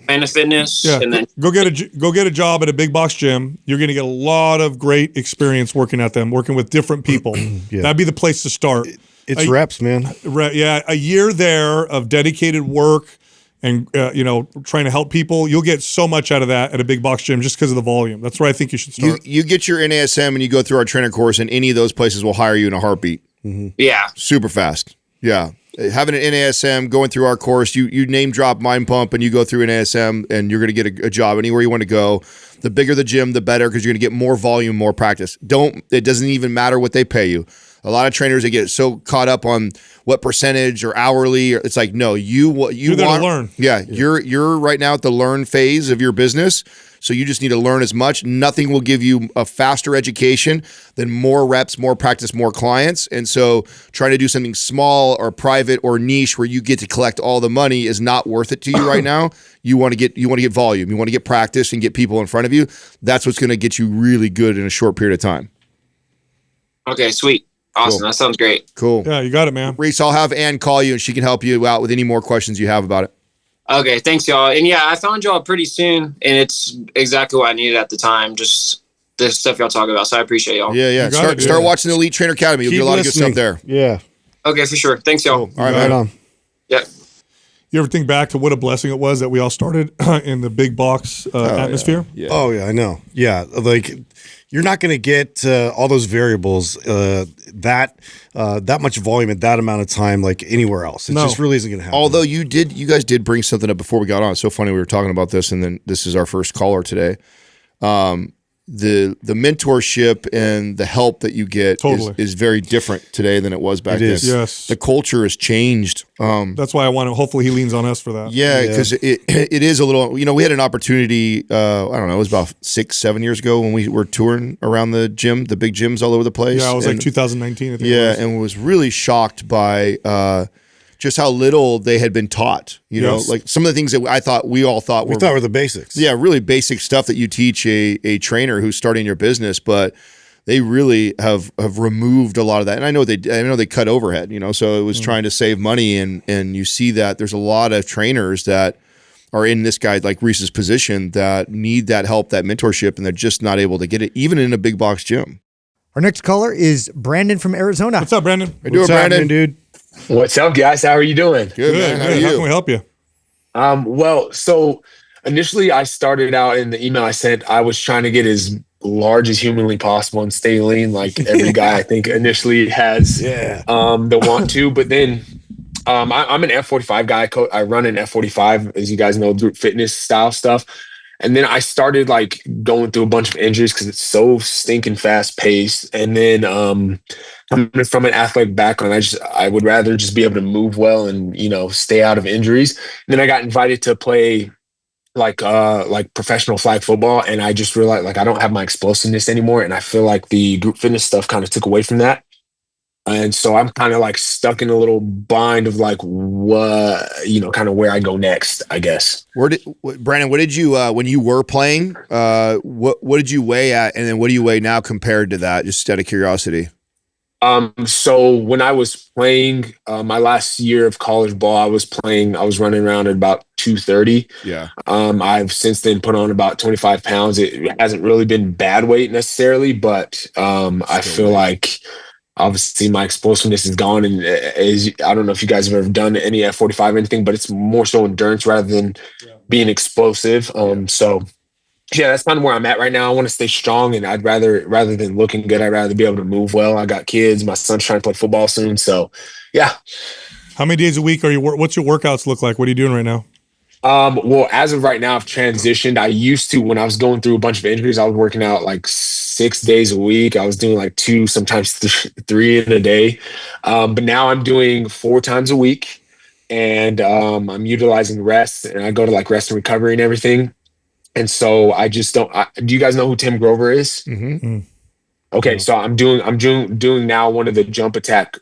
Planet Fitness. Yeah. And then go get a job at a big box gym. You're going to get a lot of great experience working at them, working with different people. That'd be the place to start. It's reps, man. Yeah. A year there of dedicated work and, trying to help people. You'll get so much out of that at a big box gym just because of the volume. That's where I think you should start. You get your NASM and you go through our trainer course, and any of those places will hire you in a heartbeat. Mm-hmm. Yeah. Super fast. Yeah. Having an NASM, going through our course, you name drop Mind Pump and you go through an NASM and you're going to get a job anywhere you want to go. The bigger the gym, the better, because you're going to get more volume, more practice. It doesn't even matter what they pay you. A lot of trainers, they get so caught up on what percentage or hourly. It's like, no, you're there to learn. Yeah. You're right now at the learn phase of your business. So you just need to learn as much. Nothing will give you a faster education than more reps, more practice, more clients. And so trying to do something small or private or niche where you get to collect all the money is not worth it to you right now. You want to get volume. You want to get practice and get people in front of you. That's what's going to get you really good in a short period of time. Okay, sweet. Awesome. Cool. That sounds great. Cool. Yeah, you got it, man. Reese, I'll have Ann call you and she can help you out with any more questions you have about it. Okay, thanks, y'all. And yeah, I found y'all pretty soon, and it's exactly what I needed at the time. Just the stuff y'all talk about. So I appreciate y'all. Yeah. Start watching the Elite Trainer Academy. You'll get a lot of good stuff there. Yeah. Okay, for sure. Thanks, y'all. Cool. All right, man. on. Yeah. You ever think back to what a blessing it was that we all started in the big box atmosphere? Yeah. Oh yeah, I know. Yeah, like you're not going to get all those variables that much volume at that amount of time like anywhere else. It just really isn't going to happen. Although you guys did bring something up before we got on. It's so funny we were talking about this, and then this is our first caller today. The mentorship and the help that you get is very different today than it was back then. Yes. The culture has changed. That's why I want to. Hopefully, he leans on us for that. Yeah, because it is a little. We had an opportunity. I don't know. It was about 6-7 years ago when we were touring around the big gyms all over the place. Yeah, it was like 2019. I think and was really shocked by just how little they had been taught. You know, like some of the things that we all thought were the basics. Yeah, really basic stuff that you teach a trainer who's starting your business, but they really have removed a lot of that. And I know they cut overhead, so it was trying to save money, and you see that there's a lot of trainers that are in this guy like Reese's position that need that help, that mentorship, and they're just not able to get it, even in a big box gym. Our next caller is Brandon from Arizona. What's up, Brandon? How you doing, Brandon? Dude? What's up, guys? How are you doing? Good, man. How are you? How can we help you? Well, so initially I started out in the email I sent, I was trying to get as large as humanly possible and stay lean, like every guy I think initially has the want to. But then I'm an F45 guy. I run an F45, as you guys know, group fitness style stuff. And then I started like going through a bunch of injuries because it's so stinking fast paced. And then coming from an athletic background, I would rather just be able to move well and, you know, stay out of injuries. And then I got invited to play like professional flag football, and I just realized like I don't have my explosiveness anymore, and I feel like the group fitness stuff kind of took away from that. And so I'm kind of like stuck in a little bind of like what, you know, kind of where I go next, I guess. Brandon, what did you when you were playing, what did you weigh at, and then what do you weigh now compared to that, just out of curiosity? So when I was playing my last year of college ball, I was running around at about 230. Yeah. I've since then put on about 25 pounds. It hasn't really been bad weight necessarily, but I feel like obviously my explosiveness is gone. And I don't know if you guys have ever done any F45 or anything, but it's more so endurance rather than being explosive. So yeah, that's kind of where I'm at right now. I want to stay strong, and rather than looking good, I'd rather be able to move well. I got kids. My son's trying to play football soon. So yeah. How many days a week what's your workouts look like? What are you doing right now? Well, as of right now, I've transitioned. I used to, when I was going through a bunch of injuries, I was working out like 6 days a week. I was doing like 2, sometimes 3 in a day. But now I'm doing 4 times a week, and I'm utilizing rest, and I go to like rest and recovery and everything. And so I just don't. Do you guys know who Tim Grover is? Mm-hmm. Okay, so I'm doing now one of the jump attack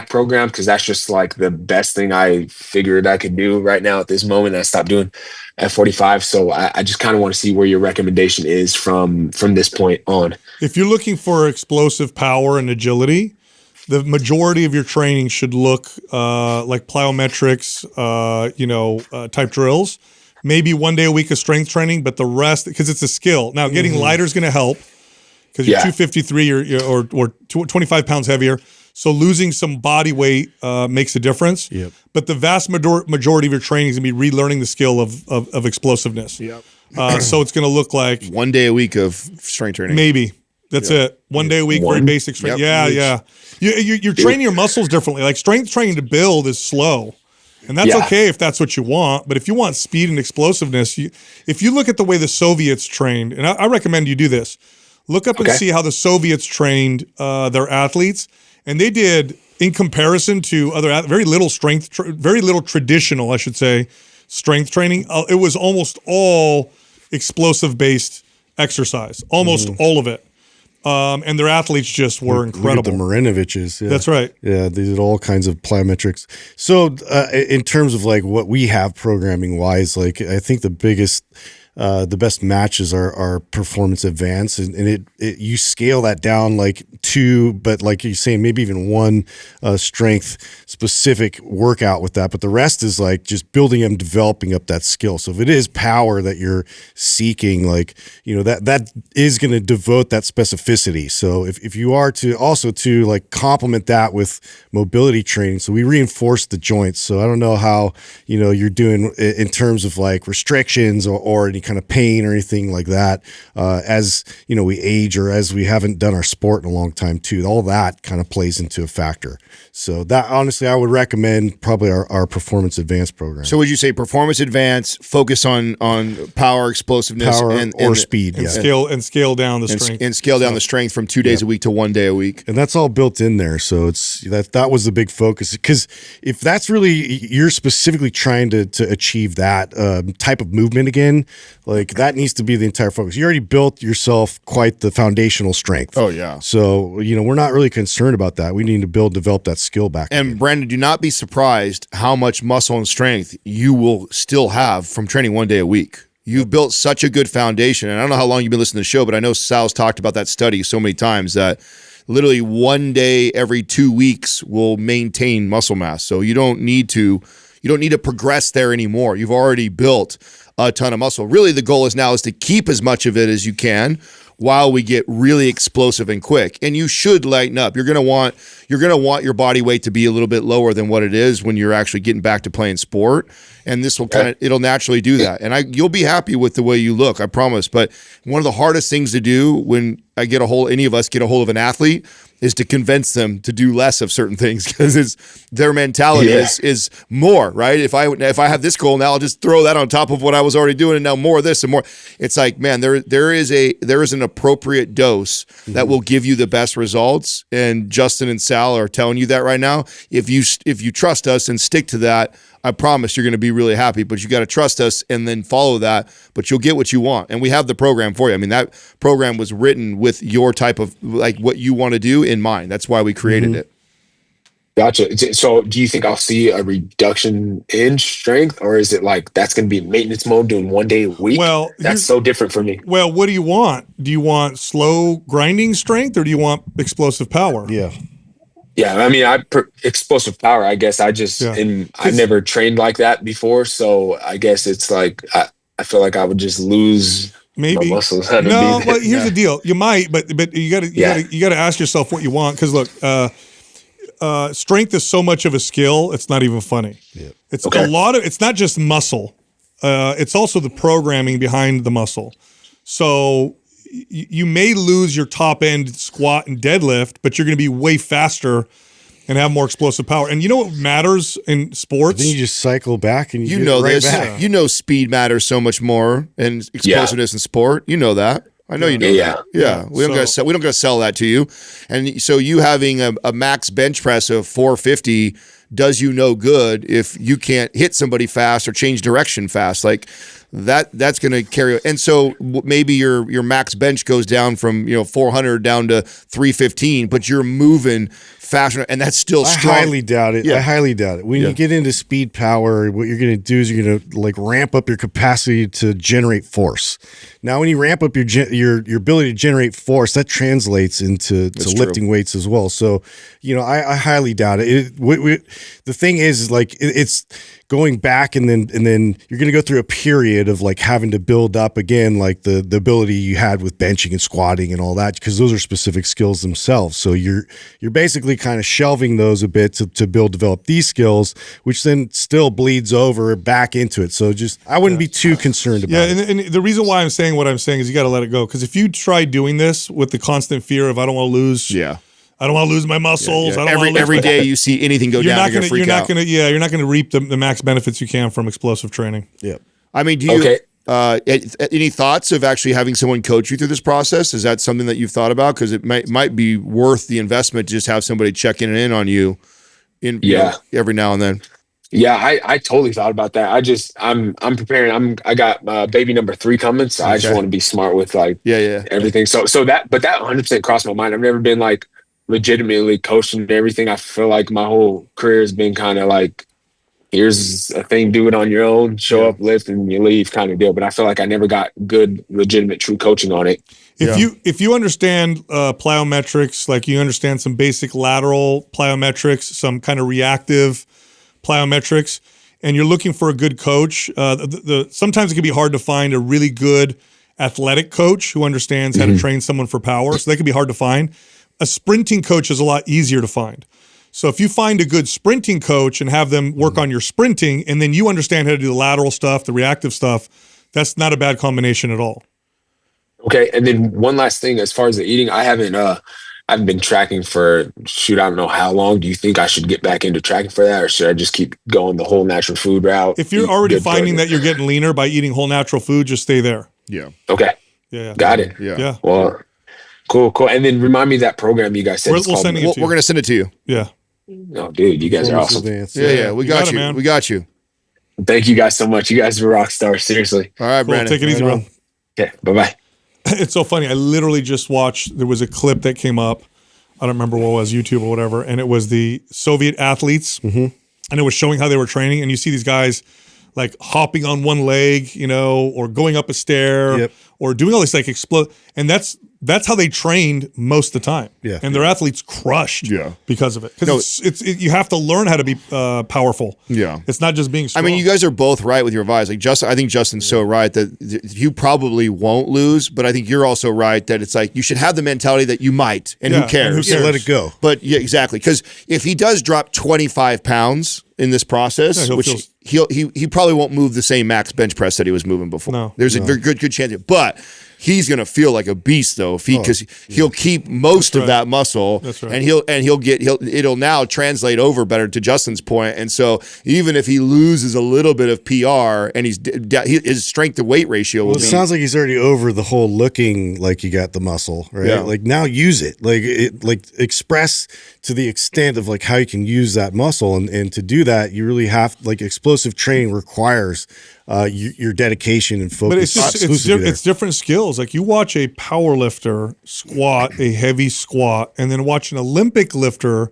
program, because that's just like the best thing I figured I could do right now at this moment. I stopped doing F45, so I just kind of want to see where your recommendation is from this point on. If you're looking for explosive power and agility, the majority of your training should look like plyometrics, type drills. Maybe 1 day a week of strength training, but the rest, because it's a skill. Now, getting lighter is going to help because you're 253 or 25 pounds heavier. So losing some body weight makes a difference. Yep. But the vast majority of your training is going to be relearning the skill of explosiveness. Yep. So it's going to look like 1 day a week of strength training. Maybe. That's it. 1 day a week, very basic strength. Yep. Yeah. You're training your muscles differently. Like strength training to build is slow. And that's okay if that's what you want. But if you want speed and explosiveness, if you look at the way the Soviets trained, and I recommend you do this, look up and see how the Soviets trained their athletes. And they did, in comparison to other very little traditional, I should say, strength training. It was almost all explosive-based exercise, almost all of it. And their athletes just were incredible. Look at the Marinoviches. Yeah. That's right. Yeah, they did all kinds of plyometrics. So in terms of like what we have programming wise, like I think the best matches are performance advanced, and you scale that down like 2, but like you're saying, maybe even 1 strength specific workout with that. But the rest is like just building and developing up that skill. So if it is power that you're seeking, like, you know, that is going to devote that specificity. So if you are to also to like complement that with mobility training, so we reinforce the joints. So I don't know how, you know, you're doing in terms of like restrictions or any kind of pain or anything like that, as you know, we age or as we haven't done our sport in a long time too. All that kind of plays into a factor. So that honestly, I would recommend probably our performance advanced program. So would you say performance advanced, focus on power, explosiveness, and speed, and scale down the strength, and scale down the strength from 2 days a week to 1 day a week, and that's all built in there. So it's that was the big focus, because if that's really you're specifically trying to achieve that type of movement again, like that needs to be the entire focus. You already built yourself quite the foundational strength. Oh yeah. So, you know, we're not really concerned about that. We need to develop that skill back. And Brandon, do not be surprised how much muscle and strength you will still have from training 1 day a week. You've built such a good foundation. And I don't know how long you've been listening to the show, but I know Sal's talked about that study so many times that literally 1 day every 2 weeks will maintain muscle mass. So you don't need to progress there anymore. You've already built a ton of muscle. Really, the goal is to keep as much of it as you can while we get really explosive and quick. And you should lighten up. You're gonna want your body weight to be a little bit lower than what it is when you're actually getting back to playing sport. And this will it'll naturally do that. And you'll be happy with the way you look, I promise. But one of the hardest things to do when any of us get a hold of an athlete is to convince them to do less of certain things because their mentality is more, right? If I have this goal now, I'll just throw that on top of what I was already doing, and now more of this and more. It's like, man, there is an appropriate dose that will give you the best results, and Justin and Sal are telling you that right now. If you trust us and stick to that, I promise you're going to be really happy, but you got to trust us and then follow that, but you'll get what you want. And we have the program for you. I mean, that program was written with your type of, like, what you want to do in mind. That's why we created it. Gotcha. So do you think I'll see a reduction in strength, or is it like that's going to be maintenance mode doing 1 day a week? Well, that's so different for me. Well, what do you want? Do you want slow grinding strength, or do you want explosive power? Yeah, I mean, explosive power, I guess. I never trained like that before, so I guess it's like I feel like I would just lose my muscles. No, well, here's the deal: you might, but you got to ask yourself what you want, because look, strength is so much of a skill; it's not even funny. Yeah. It's a lot of. It's not just muscle; it's also the programming behind the muscle. So you may lose your top end squat and deadlift, but you're going to be way faster and have more explosive power. And you know what matters in sports? Then you just cycle back and you know right this. Back. You know speed matters so much more and explosiveness in sport. You know that. I know you know that. Yeah. We don't got to sell that to you. And so you having a max bench press of 450 does you no good if you can't hit somebody fast or change direction fast. Like that's going to carry. And so maybe your max bench goes down from 400 down to 315, but you're moving faster, and that's still strong. I highly doubt it. I highly doubt it. When you get into speed power, what you're going to do is you're going to like ramp up your capacity to generate force. Now, when you ramp up your ability to generate force, that translates into lifting weights as well. So, I highly doubt it. The thing is like it's going back, and then you're going to go through a period of like having to build up again, like the ability you had with benching and squatting and all that, because those are specific skills themselves. So you're basically kind of shelving those a bit to develop these skills, which then still bleeds over back into it. So I wouldn't be too concerned about it. And the reason why I'm saying what I'm saying is you got to let it go, because if you try doing this with the constant fear of I don't want to lose, I don't want to lose my muscles. Yeah. Every day you see anything go down, you're not going to reap the max benefits you can from explosive training. Yeah. I mean, do you any thoughts of actually having someone coach you through this process? Is that something that you've thought about? Because it might be worth the investment to just have somebody checking in on you every now and then. Yeah, I totally thought about that. I'm preparing. I got baby number 3 coming, so I just want to be smart with everything. So that 100% crossed my mind. I've never been like legitimately coaching and everything. I feel like my whole career has been kind of like, here's a thing, do it on your own, show up, lift, and you leave kind of deal. But I feel like I never got good, legitimate, true coaching on it. If you understand plyometrics, like you understand some basic lateral plyometrics, some kind of reactive plyometrics, and you're looking for a good coach, sometimes it can be hard to find a really good athletic coach who understands how to train someone for power. So that can be hard to find. A sprinting coach is a lot easier to find. So if you find a good sprinting coach and have them work on your sprinting, and then you understand how to do the lateral stuff, the reactive stuff, that's not a bad combination at all. Okay. And then one last thing, as far as the eating, I haven't been tracking for, I don't know how long. Do you think I should get back into tracking for that, or should I just keep going the whole natural food route? If you're already finding that you're getting leaner by eating whole natural food, just stay there. Yeah. Okay. Yeah. Got it. Yeah. Well, cool. And then remind me that program you guys said. We're going to send it to you. Yeah. No, dude, you guys are awesome. Yeah. We got you. We got you. Thank you guys so much. You guys are rock stars. Seriously. All right, Brandon. Take it easy, bro. Okay. Bye-bye. It's so funny. I literally just watched, there was a clip that came up. I don't remember what it was, YouTube or whatever. And it was the Soviet athletes. And it was showing how they were training. And you see these guys like hopping on one leg, or going up a stair or doing all this like explode. And that's how they trained most of the time. Yeah. And their athletes crushed because of it. Because you have to learn how to be powerful. Yeah. It's not just being strong. I mean, you guys are both right with your advice. Like I think Justin's so right that you probably won't lose, but I think you're also right that it's like you should have the mentality that you might, and who cares? And who cares? Let it go. But yeah, exactly. Because if he does drop 25 pounds in this process, which he probably won't move the same max bench press that he was moving before. No. There's a very good chance. But he's going to feel like a beast though, because he'll keep most of that muscle, and it'll now translate over better, to Justin's point. And so even if he loses a little bit of PR, and his strength to weight ratio will it sounds like he's already over the whole looking like you got the muscle, right? Yeah. Like now use it, like express to the extent of like how you can use that muscle. And to do that, you really have, like, explosive training requires your dedication and focus. But it's different skills. Like, you watch a power lifter squat a heavy squat, and then watch an Olympic lifter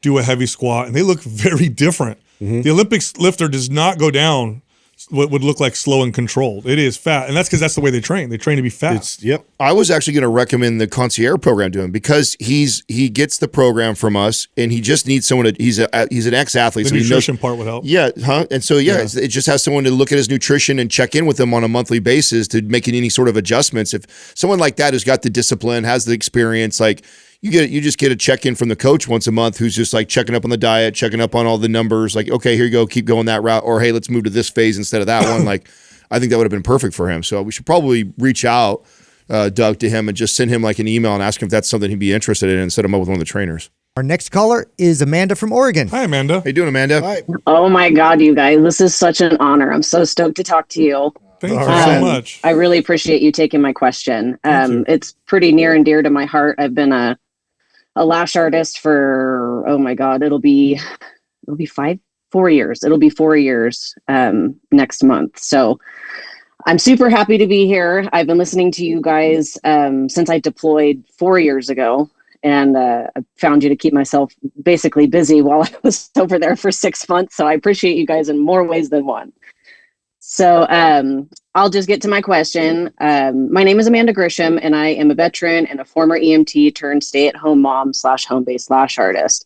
do a heavy squat, and they look very different. The Olympics lifter does not go down what would look like slow and controlled. It is fat, and that's because that's the way they train. They train to be fat. I was actually going to recommend the concierge program to him, because he gets the program from us, and he just needs someone to. He's an ex-athlete, The so nutrition part would help. Yeah, and so it just has someone to look at his nutrition and check in with him on a monthly basis to make any sort of adjustments. If someone like that who's got the discipline, has the experience, like. You just get a check-in from the coach once a month, who's just like checking up on the diet, checking up on all the numbers, like, okay, here you go, keep going that route, or hey, let's move to this phase instead of that one. Like, I think that would have been perfect for him. So we should probably reach out, Doug, to him and just send him like an email and ask him if that's something he'd be interested in, and set him up with one of the trainers. Our next caller is Amanda from Oregon. Hi, Amanda. How you doing, Amanda? Hi. Oh my God, you guys, this is such an honor. I'm so stoked to talk to you. Thank you so much. I really appreciate you taking my question. It's pretty near and dear to my heart. I've been a lash artist for, oh my God, it'll be 4 years. It'll be 4 years next month. So I'm super happy to be here. I've been listening to you guys since I deployed 4 years ago, and I found you to keep myself basically busy while I was over there for 6 months. So I appreciate you guys in more ways than one. So I'll just get to my question. My name is Amanda Grisham, and I am a veteran and a former EMT turned stay-at-home mom / home-based lash artist.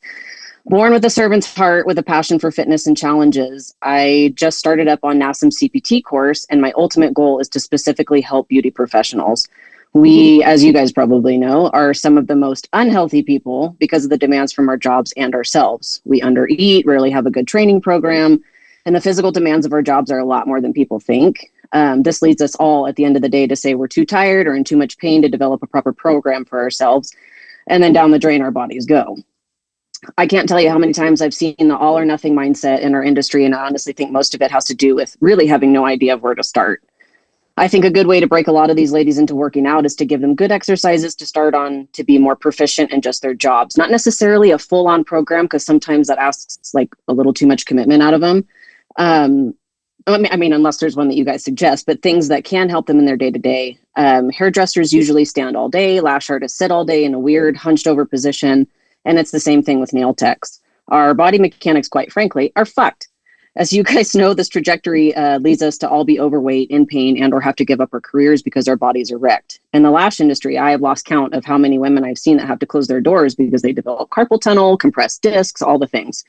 Born with a servant's heart with a passion for fitness and challenges, I just started up on NASM CPT course, and my ultimate goal is to specifically help beauty professionals. We, as you guys probably know, are some of the most unhealthy people because of the demands from our jobs and ourselves. We undereat, rarely have a good training program, and the physical demands of our jobs are a lot more than people think. This leads us all at the end of the day to say we're too tired or in too much pain to develop a proper program for ourselves. And then down the drain, our bodies go. I can't tell you how many times I've seen the all or nothing mindset in our industry. And I honestly think most of it has to do with really having no idea of where to start. I think a good way to break a lot of these ladies into working out is to give them good exercises to start on to be more proficient in just their jobs. Not necessarily a full-on program, because sometimes that asks like a little too much commitment out of them. I mean, unless there's one that you guys suggest, but things that can help them in their day-to-day. Hairdressers usually stand all day. Lash artists sit all day in a weird hunched over position. And it's the same thing with nail techs. Our body mechanics, quite frankly, are fucked. As you guys know, this trajectory leads us to all be overweight, in pain, and or have to give up our careers because our bodies are wrecked. In the lash industry, I have lost count of how many women I've seen that have to close their doors because they develop carpal tunnel, compressed discs, all the things.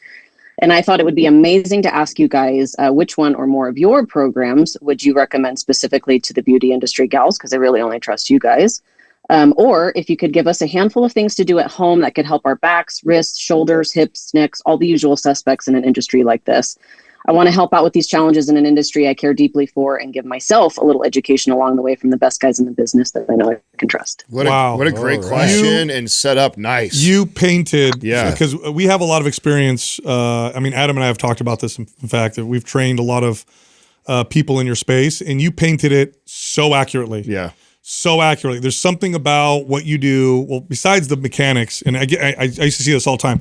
And I thought it would be amazing to ask you guys which one or more of your programs would you recommend specifically to the beauty industry gals, because I really only trust you guys. Or if you could give us a handful of things to do at home that could help our backs, wrists, shoulders, hips, necks, all the usual suspects in an industry like this. I want to help out with these challenges in an industry I care deeply for and give myself a little education along the way from the best guys in the business that I know I can trust. What a great question and set up nice. You painted, because we have a lot of experience. I mean, Adam and I have talked about this. In fact, that we've trained a lot of people in your space, and you painted it so accurately. Yeah. So accurately. There's something about what you do. Well, besides the mechanics, and I used to see this all the time.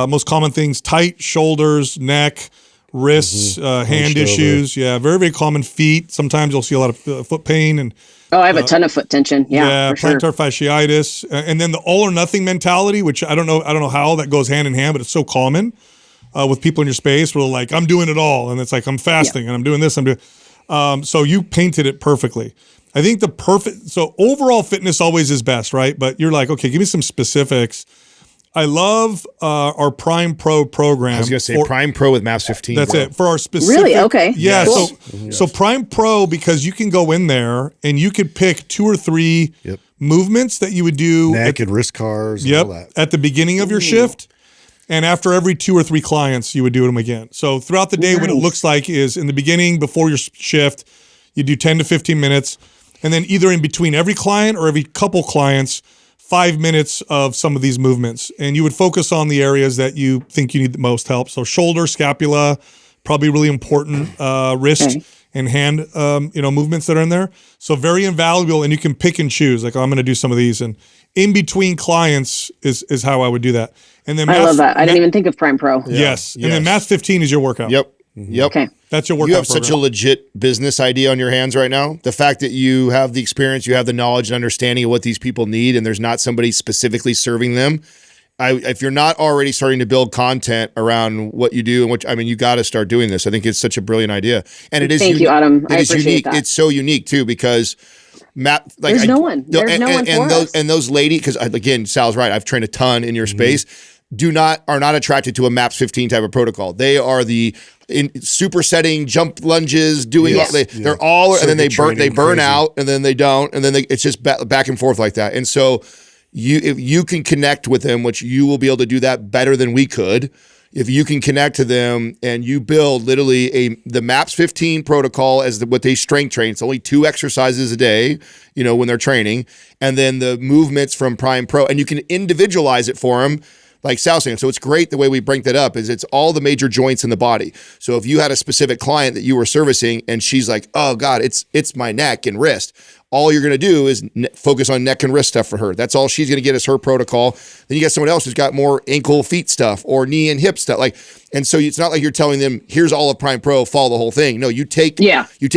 Most common things: tight shoulders, neck, wrists, hand issues. Yeah, very, very common. Feet. Sometimes you'll see a lot of foot pain and. Oh, I have a ton of foot tension. Yeah, for plantar fasciitis, and then the all or nothing mentality, which I don't know how that goes hand in hand, but it's so common with people in your space. Where like, I'm doing it all, and it's like I'm fasting and I'm doing this. I'm doing. So you painted it perfectly. I think so overall fitness always is best, right? But you're like, okay, give me some specifics. I love our Prime Pro program. I was going to say Prime Pro with MAPS 15. That's bro. it. For our specific. Really? Okay. Yeah. Cool. So Prime Pro, because you can go in there and you could pick 2 or 3 movements that you would do. Neck and wrist cars. And all that. At the beginning of your shift. And after every 2 or 3 clients, you would do them again. So throughout the day, what it looks like is in the beginning, before your shift, you do 10 to 15 minutes. And then either in between every client or every couple clients, 5 minutes of some of these movements. And you would focus on the areas that you think you need the most help. So shoulder, scapula, probably really important, wrist and hand, movements that are in there. So very invaluable, and you can pick and choose. Like, I'm going to do some of these, and in between clients is how I would do that. And then I love that. I didn't even think of Prime Pro. Yes. And then Mass 15 is your workout. Yep. Okay. That's your workout. You have program. such a legit business idea on your hands right now. The fact that you have the experience, you have the knowledge and understanding of what these people need, and there's not somebody specifically serving them. If you're not already starting to build content around what you do, and which, I mean, you got to start doing this. I think it's such a brilliant idea, and it is. Thank you, Adam. I appreciate unique. that. It's so unique too because there's no one. There's no one for us. And those ladies, because again, Sal's right. I've trained a ton in your space. Are not attracted to a MAPS 15 type of protocol. They are the supersetting jump lunges, doing they're all, and then they burn out, and then they don't, and then it's just back and forth like that. And so if you can connect with them, which you will be able to do that better than we could, if you can connect to them and you build literally the MAPS 15 protocol as what they strength train. It's only 2 exercises a day, when they're training, and then the movements from Prime Pro, and you can individualize it for them. Like Sal's saying, so it's great the way we break that up is it's all the major joints in the body. So if you had a specific client that you were servicing and she's like, oh God, it's my neck and wrist. All you're going to do is focus on neck and wrist stuff for her. That's all she's going to get is her protocol. Then you got someone else who's got more ankle, feet stuff or knee and hip stuff. And so it's not like you're telling them, here's all of Prime Pro, follow the whole thing. No, you take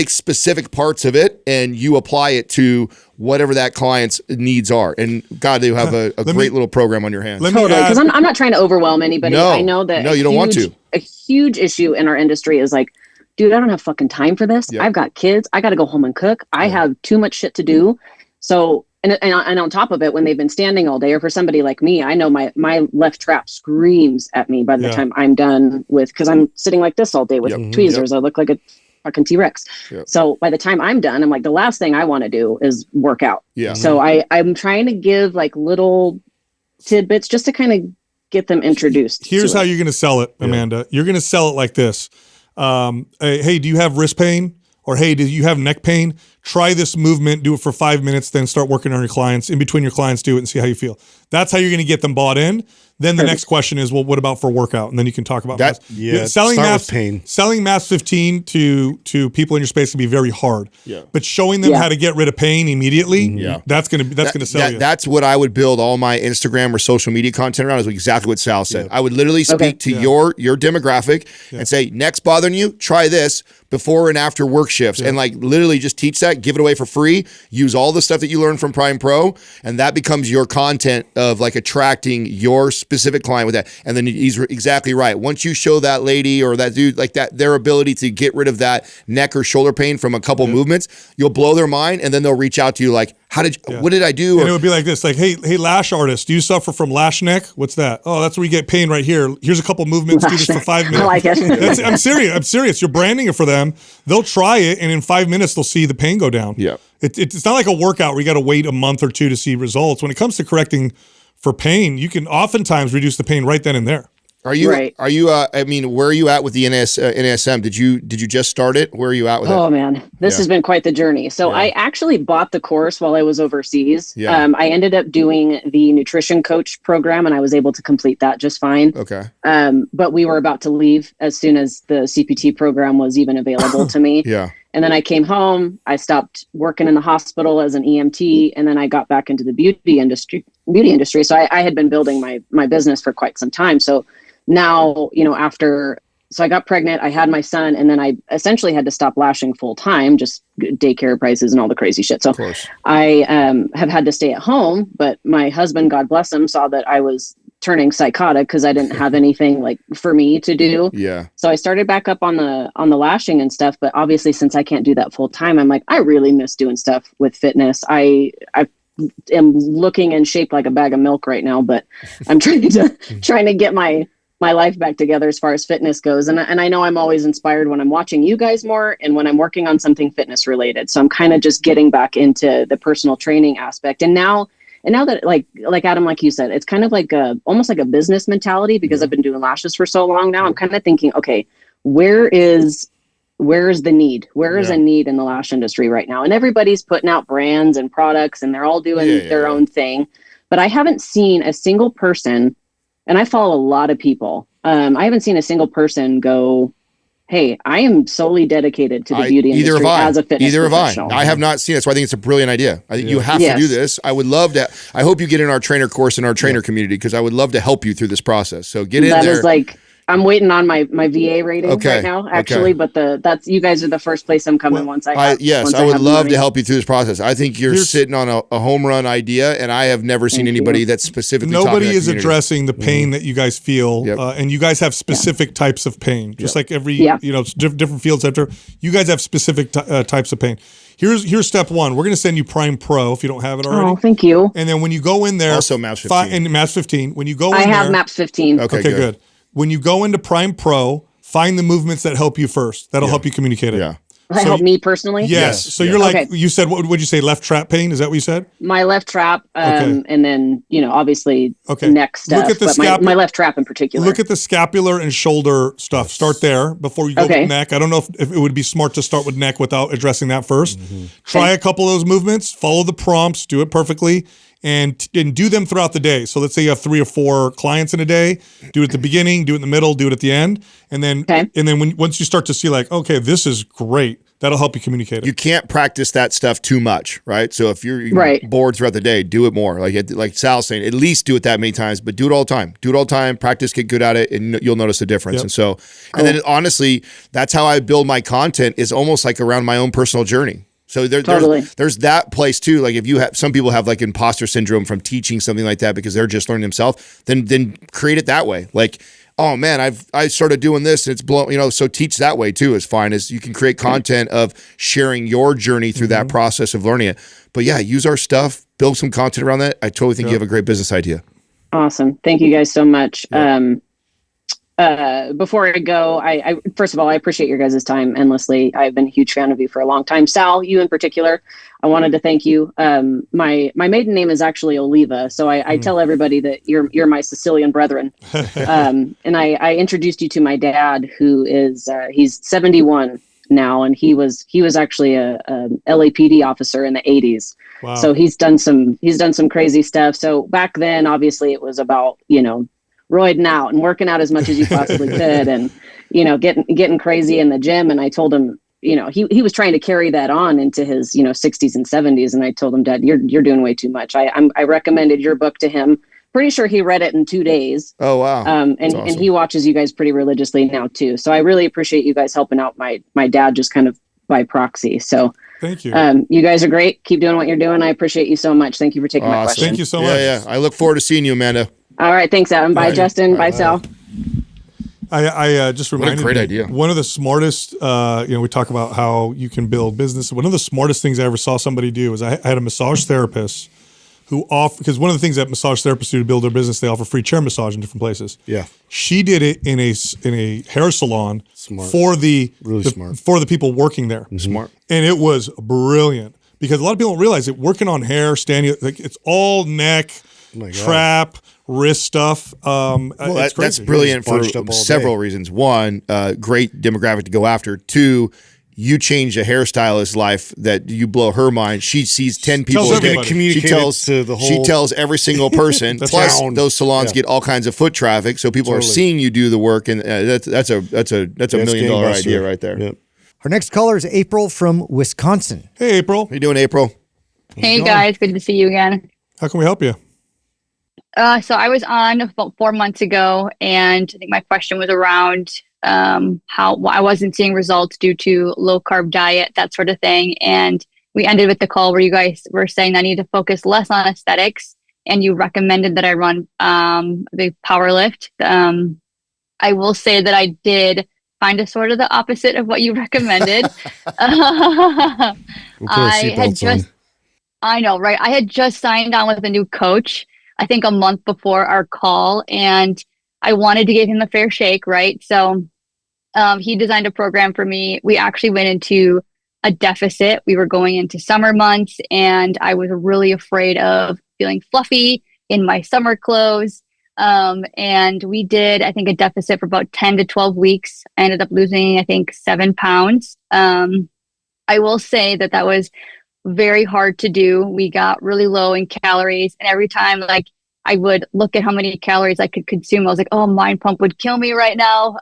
specific parts of it and you apply it to whatever that client's needs are. And God, they have a great little program on your hands. Totally, because I'm not trying to overwhelm anybody. No, I know that you don't want to. A huge issue in our industry is like, dude, I don't have fucking time for this. Yep. I've got kids. I got to go home and cook. I have too much shit to do. So, and on top of it, when they've been standing all day, or for somebody like me, I know my left trap screams at me by the time I'm done because I'm sitting like this all day with tweezers. I look like a fucking T-Rex. Yep. So by the time I'm done, I'm like, the last thing I want to do is work out. Yeah. So I'm trying to give like little tidbits just to kind of get them introduced. Here's how you're going to sell it, Amanda. You're going to sell it like this. Hey, do you have wrist pain? Or, hey, do you have neck pain? Try this movement, do it for 5 minutes, then start working on your clients. In between your clients, do it and see how you feel. That's how you're going to get them bought in. Then the next question is, well, what about for workout? And then you can talk about that. Selling MAPS 15 to people in your space can be very hard. Yeah. But showing them how to get rid of pain immediately, that's going to sell you. That's what I would build all my Instagram or social media content around, is exactly what Sal said. I would literally speak to your demographic and say, neck's bothering you? Try this before and after work shifts. And like literally just teach that, give it away for free, use all the stuff that you learned from Prime Pro, and that becomes your content of like attracting your specific client with that. And then he's exactly right. Once you show that lady or that dude like that, their ability to get rid of that neck or shoulder pain from a couple movements, you'll blow their mind, and then they'll reach out to you like, what did I do? And it would be like this, like, hey, lash artist, do you suffer from lash neck? What's that? Oh, that's where you get pain right here. Here's a couple movements. Do this for 5 minutes. I like it. I'm serious. You're branding it for them. They'll try it, and in 5 minutes, they'll see the pain go down. Yeah. It's not like a workout where you got to wait a month or two to see results. When it comes to correcting for pain, you can oftentimes reduce the pain right then and there. Are you, I mean, where are you at with the NASM? Did you just start it? Where are you at with it? Oh man, this has been quite the journey. So I actually bought the course while I was overseas. Yeah. I ended up doing the nutrition coach program, and I was able to complete that just fine. Okay. But we were about to leave as soon as the CPT program was even available to me. Yeah. And then I came home, I stopped working in the hospital as an EMT, and then I got back into the beauty industry. So I had been building my business for quite some time. So now, so I got pregnant, I had my son, and then I essentially had to stop lashing full time, just daycare prices and all the crazy shit. So I have had to stay at home, but my husband, God bless him, saw that I was turning psychotic because I didn't have anything like for me to do. Yeah. So I started back up on the lashing and stuff, but obviously since I can't do that full time, I'm like, I really miss doing stuff with fitness. I am looking and shaped like a bag of milk right now, but I'm trying to get my life back together as far as fitness goes. And I know I'm always inspired when I'm watching you guys more and when I'm working on something fitness related. So I'm kind of just getting back into the personal training aspect. And now that like Adam, like you said, it's kind of like almost like a business mentality because I've been doing lashes for so long now. I'm kind of thinking, okay, where is where's the need? Where is a need in the lash industry right now? And everybody's putting out brands and products and they're all doing their own thing. But I haven't seen a single person, and I follow a lot of people. I haven't seen a single person go, hey, I am solely dedicated to the beauty industry as a fitness professional. I have not seen it, so I think it's a brilliant idea. I think you have to do this. I would love to. I hope you get in our trainer course in our trainer community, because I would love to help you through this process. So get in there. That is like, I'm waiting on my VA rating right now, actually, but that's you guys are the first place I'm coming once I have. I would love to help you through this process. I think you're sitting on a home run idea, and I have never seen anybody that's specifically. Nobody is addressing the pain that you guys feel, and you guys have specific types of pain, just like every different fields. After you guys have specific types of pain. Here's step one. We're going to send you Prime Pro if you don't have it already. Oh, thank you. And then when you go in there, also MAPS 15. And MAPS 15. When you go, I have MAPS 15. Okay, good. When you go into Prime Pro, find the movements that help you first. That'll help you communicate it. Yeah. That help me personally? Yes. So you're like, you said, what would you say, left trap pain? Is that what you said? My left trap, and then, obviously neck stuff, look at the but my left trap in particular. Look at the scapular and shoulder stuff. Start there before you go to neck. I don't know if it would be smart to start with neck without addressing that first. Try a couple of those movements, follow the prompts, do it perfectly. And do them throughout the day. So let's say you have 3 or 4 clients in a day. Do it at the beginning, do it in the middle, do it at the end, and then once you start to see like, okay, this is great, that'll help you communicate it. You can't practice that stuff too much, right? So if you're bored throughout the day, do it more. Like Sal's saying, at least do it that many times, but do it all the time. Do it all the time. Practice, get good at it, and you'll notice a difference. And so, and then honestly, that's how I build my content, is almost like around my own personal journey. So there's that place too. Like if you have, some people have like imposter syndrome from teaching something like that because they're just learning themselves, then create it that way. Like, oh man, I started doing this and it's blown, so teach that way too is fine, as you can create content of sharing your journey through that process of learning it. But yeah, use our stuff, build some content around that. I totally think you have a great business idea. Awesome. Thank you guys so much. Before I go, I first of all, I appreciate your guys' time endlessly. I've been a huge fan of you for a long time. Sal, you in particular, I wanted to thank you. My maiden name is actually Oliva, so I tell everybody that you're my Sicilian brethren. And I introduced you to my dad, who is he's 71 now, and he was actually a LAPD officer in the 80s. Wow. So he's done some crazy stuff. So back then, obviously, it was about roiding out and working out as much as you possibly could, and getting crazy in the gym. And I told him, he was trying to carry that on into his 60s and 70s, and I told him, Dad, you're doing way too much. I recommended your book to him. Pretty sure he read it in 2 days. Oh wow. And he watches you guys pretty religiously now too. So I really appreciate you guys helping out my dad, just kind of by proxy. So thank you. You guys are great. Keep doing what you're doing. I appreciate you so much. Thank you for taking my question. Thank you so much. Yeah. I look forward to seeing you, Amanda. All right. Thanks, Adam. Bye, Justin. Bye, Sal. I just reminded me. What a great idea. One of the smartest, we talk about how you can build business. One of the smartest things I ever saw somebody do is I had a massage therapist who because one of the things that massage therapists do to build their business, they offer free chair massage in different places. Yeah. She did it in a hair salon smart. for the smart. for the people working there. Smart. And it was brilliant because a lot of people don't realize that working on hair, standing, like it's all neck, trap, wrist stuff. That's brilliant for several reasons. One, great demographic to go after. Two, you change a hairstylist's life that you blow her mind. She sees 10 people. She tells every single person. Plus, those salons get all kinds of foot traffic, so people are seeing you do the work, and that's a $1 million idea right there. Yep. Our next caller is April from Wisconsin. Hey, April. How you doing, April? Hey guys, good to see you again. How can we help you? So I was on about 4 months ago, and I think my question was around how I wasn't seeing results due to low carb diet, that sort of thing. And we ended with the call where you guys were saying I need to focus less on aesthetics, and you recommended that I run the power lift. I will say that I did find a sort of the opposite of what you recommended. I know, right? I had just signed on with a new coach, I think a month before our call, and I wanted to give him a fair shake, right? So he designed a program for me. We actually went into a deficit. We were going into summer months, and I was really afraid of feeling fluffy in my summer clothes. And we did, I think, a deficit for about 10 to 12 weeks. I ended up losing, I think, 7 pounds. I will say that that was very hard to do. We got really low in calories. And every time, like, I would look at how many calories I could consume, I was like, oh, Mind Pump would kill me right now.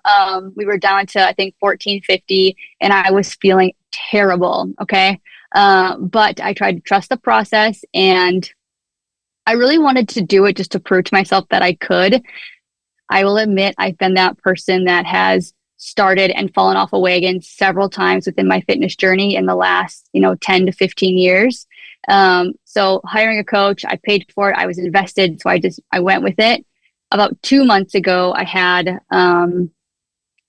We were down to, I think, 1450, and I was feeling terrible. Okay. But I tried to trust the process, and I really wanted to do it just to prove to myself that I could. I will admit I've been that person that has started and fallen off a wagon several times within my fitness journey in the last, 10 to 15 years. So hiring a coach, I paid for it. I was invested. So I went with it. About 2 months ago, I had, kind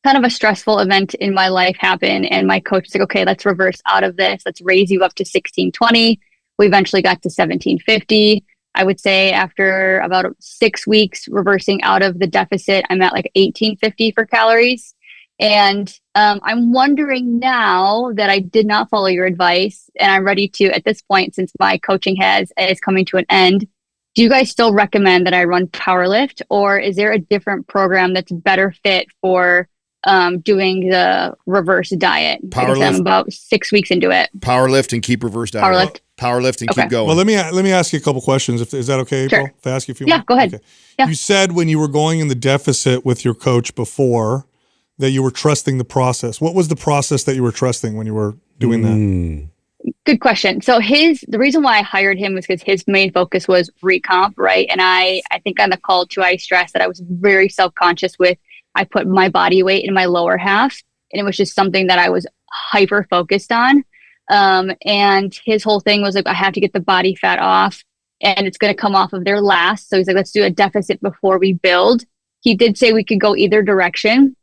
of a stressful event in my life happen. And my coach was like, okay, let's reverse out of this. Let's raise you up to 1620. We eventually got to 1750. I would say after about 6 weeks reversing out of the deficit, I'm at like 1850 for calories. And I'm wondering now that I did not follow your advice, and I'm ready to, at this point, since my coaching is coming to an end, do you guys still recommend that I run Powerlift, or is there a different program that's better fit for doing the reverse diet? Like I said, I'm about 6 weeks into it. Powerlift and keep reverse diet. Powerlift and keep going. Well, let me ask you a couple questions. Is that okay, April? Sure. If I ask you a few Yeah, more? go ahead. Okay. Yeah. You said when you were going in the deficit with your coach before that you were trusting the process. What was the process that you were trusting when you were doing that? Good question. So the reason why I hired him was because his main focus was recomp, right? And I think on the call too, I stressed that I was very self-conscious with, I put my body weight in my lower half, and it was just something that I was hyper focused on. And his whole thing was like, I have to get the body fat off, and it's going to come off of their last. So he's like, let's do a deficit before we build. He did say we could go either direction,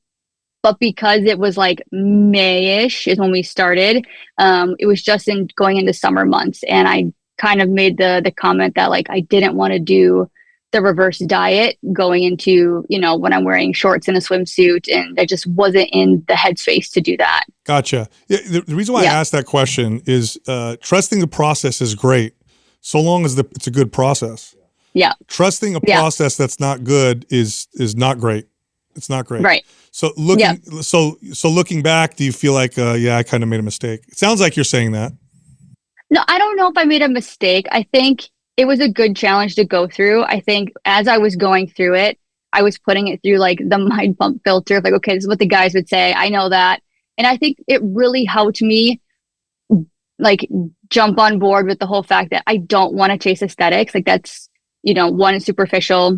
but because it was like May-ish is when we started, it was just going into summer months. And I kind of made the comment that like, I didn't want to do the reverse diet going into, when I'm wearing shorts and a swimsuit, and I just wasn't in the headspace to do that. Gotcha. Yeah, the reason why I asked that question is trusting the process is great, so long as it's a good process. Yeah. Trusting a process that's not good is not great. It's not great. Right. So looking back, do you feel like, I kind of made a mistake? It sounds like you're saying that. No, I don't know if I made a mistake. I think it was a good challenge to go through. I think as I was going through it, I was putting it through like the Mind Pump filter of like, okay, this is what the guys would say. I know that. And I think it really helped me like jump on board with the whole fact that I don't want to chase aesthetics. Like that's, one, superficial,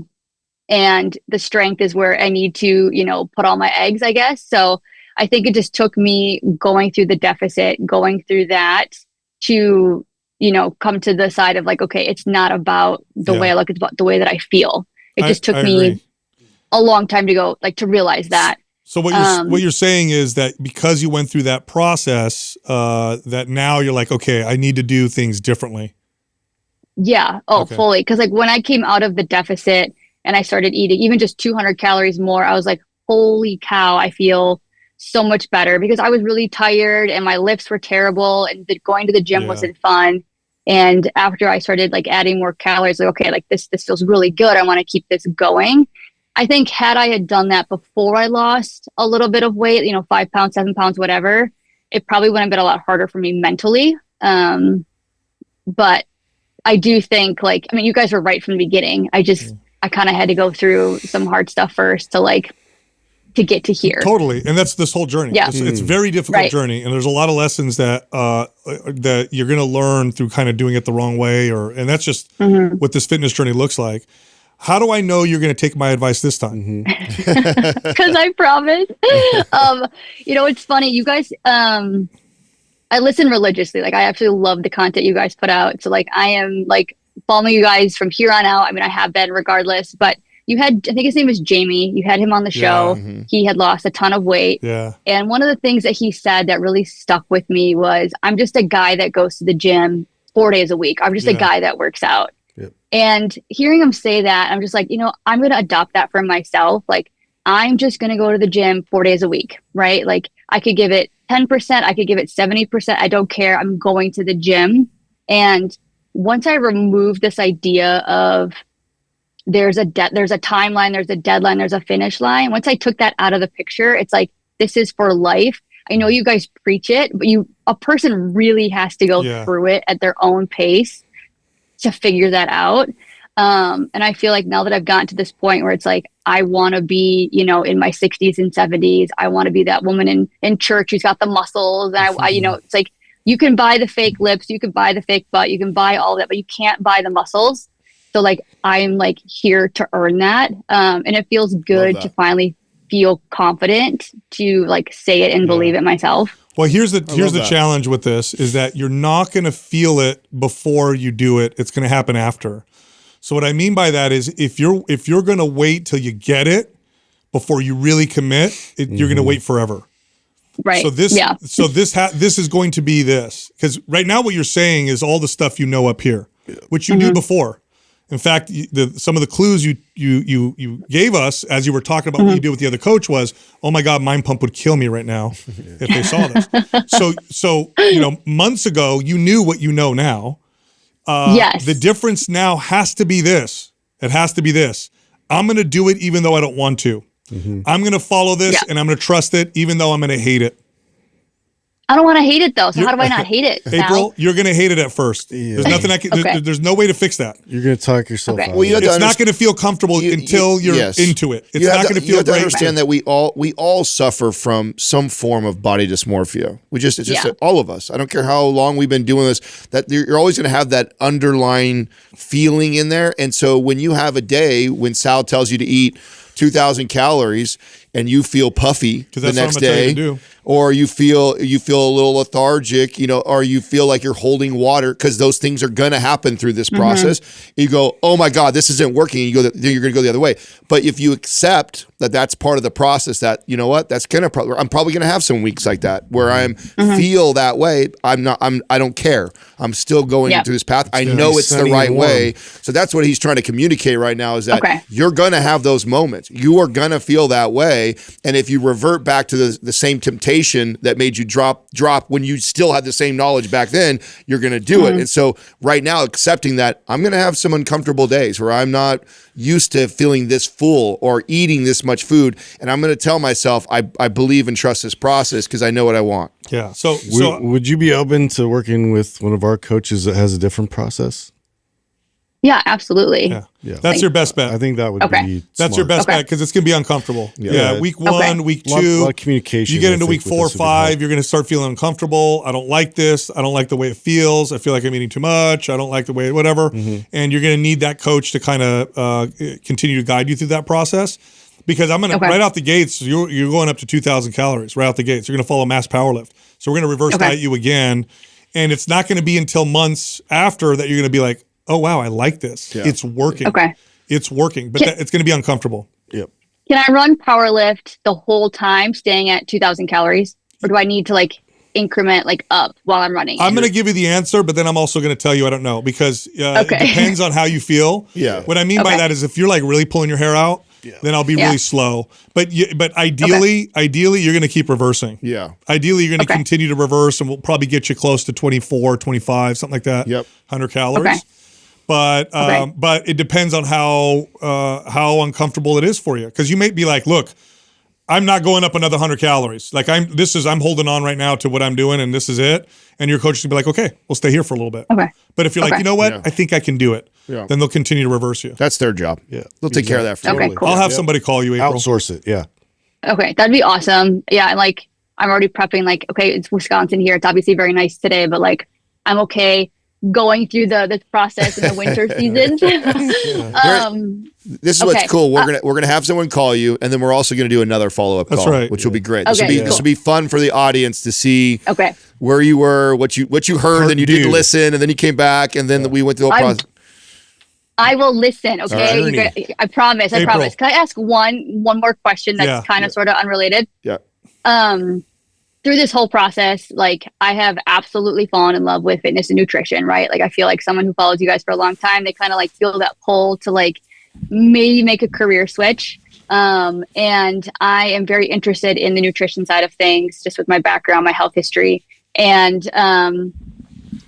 and the strength is where I need to, put all my eggs, I guess. So I think it just took me going through the deficit, going through that to, come to the side of like, okay, it's not about the way I look, it's about the way that I feel. It just took me a long time to go, like, to realize that. So what you're saying is that because you went through that process, that now you're like, okay, I need to do things differently. Yeah. Oh, okay. Fully. Because like when I came out of the deficit and I started eating even just 200 calories more, I was like, holy cow, I feel so much better, because I was really tired and my lifts were terrible, and going to the gym wasn't fun. And after I started like adding more calories, like, okay, like this feels really good. I want to keep this going. I think had I had done that before I lost a little bit of weight, 5 pounds, 7 pounds, whatever, it probably would have been a lot harder for me mentally. But I do think you guys were right from the beginning. I kind of had to go through some hard stuff first to get to here. Totally. And that's this whole journey. Yeah. It's a very difficult journey. And there's a lot of lessons that that you're going to learn through kind of doing it the wrong way. And that's just what this fitness journey looks like. How do I know you're going to take my advice this time? Because I promise. It's funny. You guys, I listen religiously. Like I absolutely love the content you guys put out. So like I am like following you guys from here on out. I mean, I have been regardless, but you had, I think his name is Jamie. You had him on the show. He had lost a ton of weight. Yeah. And one of the things that he said that really stuck with me was, I'm just a guy that goes to the gym 4 days a week. I'm just a guy that works out. Yep. And hearing him say that, I'm just like, I'm going to adopt that for myself. Like, I'm just going to go to the gym 4 days a week, right? Like I could give it 10%, I could give it 70%. I don't care. I'm going to the gym. And once I removed this idea of there's a timeline, there's a deadline, there's a finish line. Once I took that out of the picture, it's like, this is for life. I know you guys preach it, but a person really has to go through it at their own pace to figure that out. And I feel like now that I've gotten to this point where it's like, I want to be, in my 60s and 70s, I want to be that woman in church who's got the muscles. And I it's like, you can buy the fake lips, you can buy the fake butt, you can buy all that, but you can't buy the muscles. So like, I'm like here to earn that. And it feels good to finally feel confident to like say it and believe it myself. Well, here's the challenge with this is that you're not going to feel it before you do it. It's going to happen after. So what I mean by that is if you're going to wait till you get it before you really commit, you're going to wait forever. Right. So this is going to be this, because right now what you're saying is all the stuff you know up here, which you knew before. In fact, some of the clues you gave us as you were talking about what you did with the other coach was, oh my God, Mind Pump would kill me right now if they saw this. So months ago you knew what you know now. Yes. The difference now has to be this. It has to be this. I'm going to do it even though I don't want to. I'm going to follow this and I'm going to trust it even though I'm going to hate it. I don't want to hate it though. So how do I not hate it? April, you're going to hate it at first. There's nothing I can, there's no way to fix that. You're going to talk yourself out. Well, it's not going to feel comfortable until you're into it. It's not going to feel you have great. to understand that we all suffer from some form of body dysmorphia. It's just all of us. I don't care how long we've been doing this, that you're always going to have that underlying feeling in there. And so when you have a day when Sal tells you to eat 2,000 calories and you feel puffy the next day, or you feel a little lethargic, or you feel like you're holding water, because those things are going to happen through this process. You go, oh my God, this isn't working. And you're going to go the other way. But if you accept that that's part of the process, that, you know what, I'm probably going to have some weeks like that where I feel that way. I don't care. I'm still going through this path. I know it's the right way. So that's what he's trying to communicate right now, is that you're going to have those moments. You are going to feel that way. And if you revert back to the same temptation that made you drop when you still had the same knowledge back then, you're going to do it. And so right now, accepting that I'm going to have some uncomfortable days where I'm not used to feeling this full or eating this much food. And I'm going to tell myself, I believe and trust this process because I know what I want. Yeah. So would you be open to working with one of our coaches that has a different process? Yeah, absolutely. Yeah. That's your best bet. I think that would be That's your best bet, because it's going to be uncomfortable. Week 1, week 2. A lot of communication. You get into week 4 or 5, you're going to start feeling uncomfortable. I don't like this. I don't like the way it feels. I feel like I'm eating too much. I don't like the way whatever. And you're going to need that coach to kind of continue to guide you through that process. Because I'm going to, right out the gates, you're going up to 2,000 calories right out the gates. You're going to follow mass power lift. So we're going to reverse diet you again. And it's not going to be until months after that you're going to be like, oh, wow, I like this. It's working. It's working, but it's going to be uncomfortable. Yep. Can I run power lift the whole time staying at 2,000 calories? Or do I need to increment up while I'm running? I'm going to give you the answer, but then I'm also going to tell you I don't know, because it depends on how you feel. What I mean by that is if you're really pulling your hair out, then I'll be really slow. But ideally, you're going to keep reversing. Ideally, you're going to continue to reverse, and we'll probably get you close to 24, 25, something like that. 100 calories. But it depends on how uncomfortable it is for you, because you may be like, look, I'm not going up another 100 calories. I'm holding on right now to what I'm doing, and this is it. And your coach is gonna be like, okay, we'll stay here for a little bit. But if you're like, you know what, I think I can do it, then they'll continue to reverse you. That's their job. They'll take care of that for you. Cool. I'll have somebody call you, April. Outsource it. Okay, that'd be awesome. And I'm already prepping. Okay, it's Wisconsin here. It's obviously very nice today, but I'm okay going through this process in the winter season. This is what's cool. We're gonna have someone call you, and then we're also gonna do another follow-up call, which will be great. This will be fun for the audience to see where you were, what you heard, and you did listen, and then you came back, and then we went through the whole process. I will listen. Okay, I promise. I promise. Can I ask one more question that's kind of sort of unrelated? Through this whole process, I have absolutely fallen in love with fitness and nutrition, right? I feel like someone who follows you guys for a long time, they kind of feel that pull to maybe make a career switch. And I am very interested in the nutrition side of things, just with my background, my health history. And I'm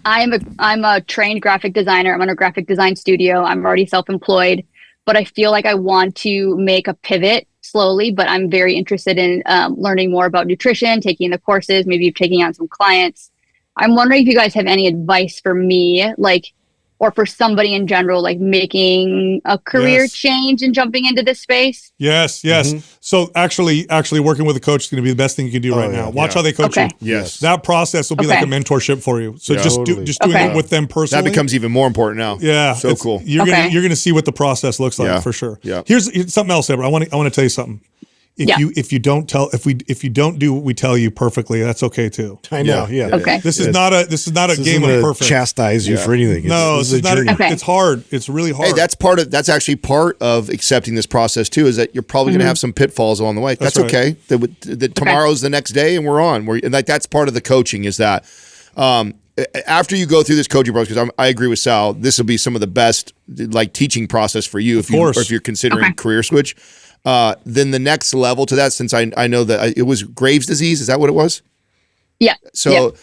a trained graphic designer. I'm on a graphic design studio. I'm already self-employed. but I feel like I want to make a pivot slowly, but I'm very interested in learning more about nutrition, taking the courses, maybe taking on some clients. I'm wondering if you guys have any advice for me, like, or for somebody in general, like making a career change and jumping into this space? Yes. So actually working with a coach is going to be the best thing you can do right now. Watch how they coach you. Yes. That process will be like a mentorship for you. So just doing it with them personally. That becomes even more important now. Yeah. So cool. You're gonna see what the process looks like for sure. Yeah. Here's something else, Deborah. I want to tell you something. If you don't do what we tell you perfectly, that's okay too. I know. Yeah. Okay. This is not a game of perfect. Chastise you for anything. No, this is not. It's hard. It's really hard. Hey, that's actually part of accepting this process too. Is that you're probably going to have some pitfalls along the way. That's right. okay. That tomorrow's the next day, and we're on. And like that's part of the coaching. Is that after you go through this coaching process, because I agree with Sal, this will be some of the best like teaching process for you if you're considering career switch. Then the next level to that, since I know that it was Graves' disease, is that what it was? Yeah. So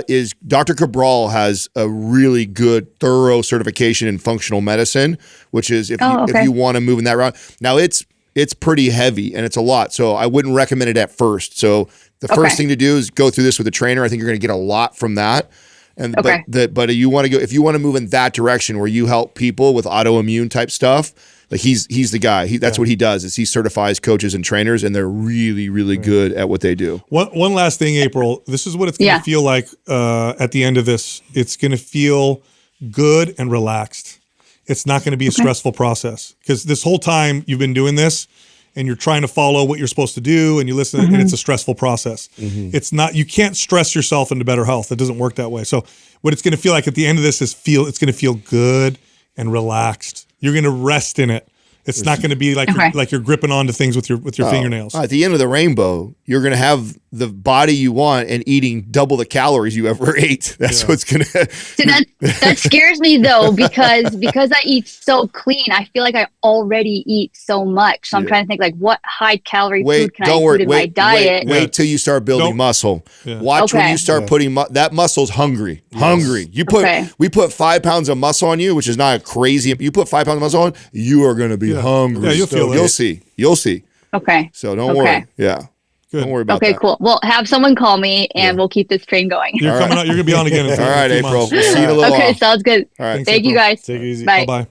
is Dr. Cabral has a really good, thorough certification in functional medicine, which is if you want to move in that route. Now it's pretty heavy and it's a lot, so I wouldn't recommend it at first. So the first thing to do is go through this with a trainer. I think you're going to get a lot from that. And but you want to go if you want to move in that direction where you help people with autoimmune type stuff. Like he's the guy. That's what he does. Is he certifies coaches and trainers, and they're really, really good at what they do. One last thing, April. This is what it's going to feel like at the end of this. It's going to feel good and relaxed. It's not going to be a stressful process because this whole time you've been doing this, and you're trying to follow what you're supposed to do, and you listen, and it's a stressful process. It's not. You can't stress yourself into better health. It doesn't work that way. So what it's going to feel like at the end of this is it's going to feel good and relaxed. You're going to rest in it. It's not going to be like you're gripping onto things with your fingernails. At the end of the rainbow, you're going to have the body you want and eating double the calories you ever ate. That's what's going to. So that scares me though, because I eat so clean. I feel like I already eat so much. So I'm trying to think like what high calorie food can I include in my diet? Wait till you start building muscle. Yeah. Watch when you start putting that muscle's hungry. Yes. Hungry. We put 5 pounds of muscle on you, which is not a crazy. You put 5 pounds of muscle on, you are going to be hungry. Yeah, you'll feel it. You'll see. Okay. So don't worry. Yeah. Good. Don't worry about that. Okay, cool. Well, have someone call me and we'll keep this train going. You're coming out. You're going to be on again in All right, April. months. We'll see you in a little while. Sounds good. All right. Thank you guys. Take it easy. Bye. Bye.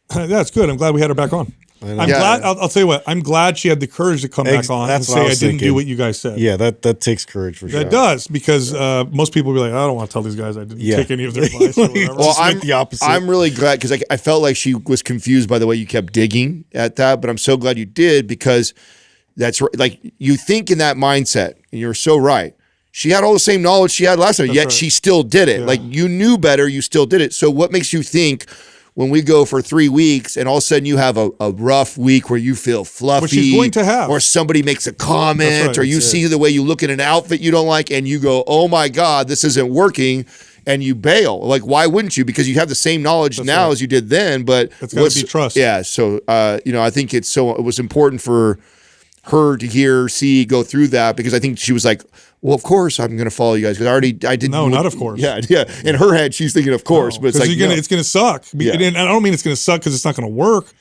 That's good. I'm glad we had her back on. I'm glad. I'll tell you what. I'm glad she had the courage to come back on and say I didn't do what you guys said. Yeah, that takes courage for sure. That does because most people will be like, I don't want to tell these guys I didn't take any of their advice. Or whatever. Well, I'm the opposite. I'm really glad because I felt like she was confused by the way you kept digging at that, but I'm so glad you did because that's like you think in that mindset, and you're so right. She had all the same knowledge she had last time, yet she still did it. Yeah. Like you knew better, you still did it. So what makes you think? When we go for 3 weeks and all of a sudden you have a rough week where you feel fluffy, which she's going to have, or somebody makes a comment, or you see the way you look at an outfit you don't like and you go, oh my God, this isn't working, and you bail. Like, why wouldn't you? Because you have the same knowledge now as you did then, but it's got to be trust. Yeah, so I think it was important for her to see, go through that because I think she was like, well, of course I'm going to follow you guys because I didn't. No, not of course. Yeah. In her head, she's thinking, of course, but it's like it's going to suck. Yeah. And I don't mean it's going to suck because it's not going to work.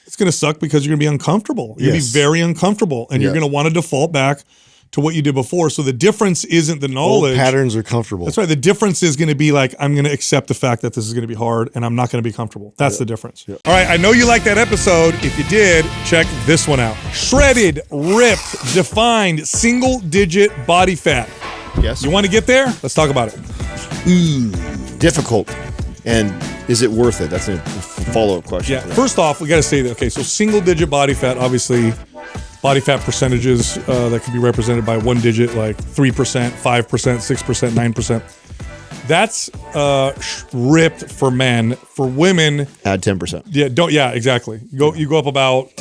It's going to suck because you're going to be uncomfortable. You're going to be very uncomfortable, and you're going to want to default back to what you did before. So the difference isn't the knowledge. Old patterns are comfortable. That's right. The difference is going to be like, I'm going to accept the fact that this is going to be hard and I'm not going to be comfortable. That's the difference. Yeah. All right. I know you liked that episode. If you did, check this one out. Shredded, ripped, defined, single-digit body fat. Yes. You want to get there? Let's talk about it. Difficult. And is it worth it? That's a follow-up question. Yeah. First off, we got to say that, okay, so single-digit body fat, obviously, body fat percentages that can be represented by one digit, like 3%, 5%, 6%, 9%. That's ripped for men. For women, add 10%. Yeah, exactly. You go up about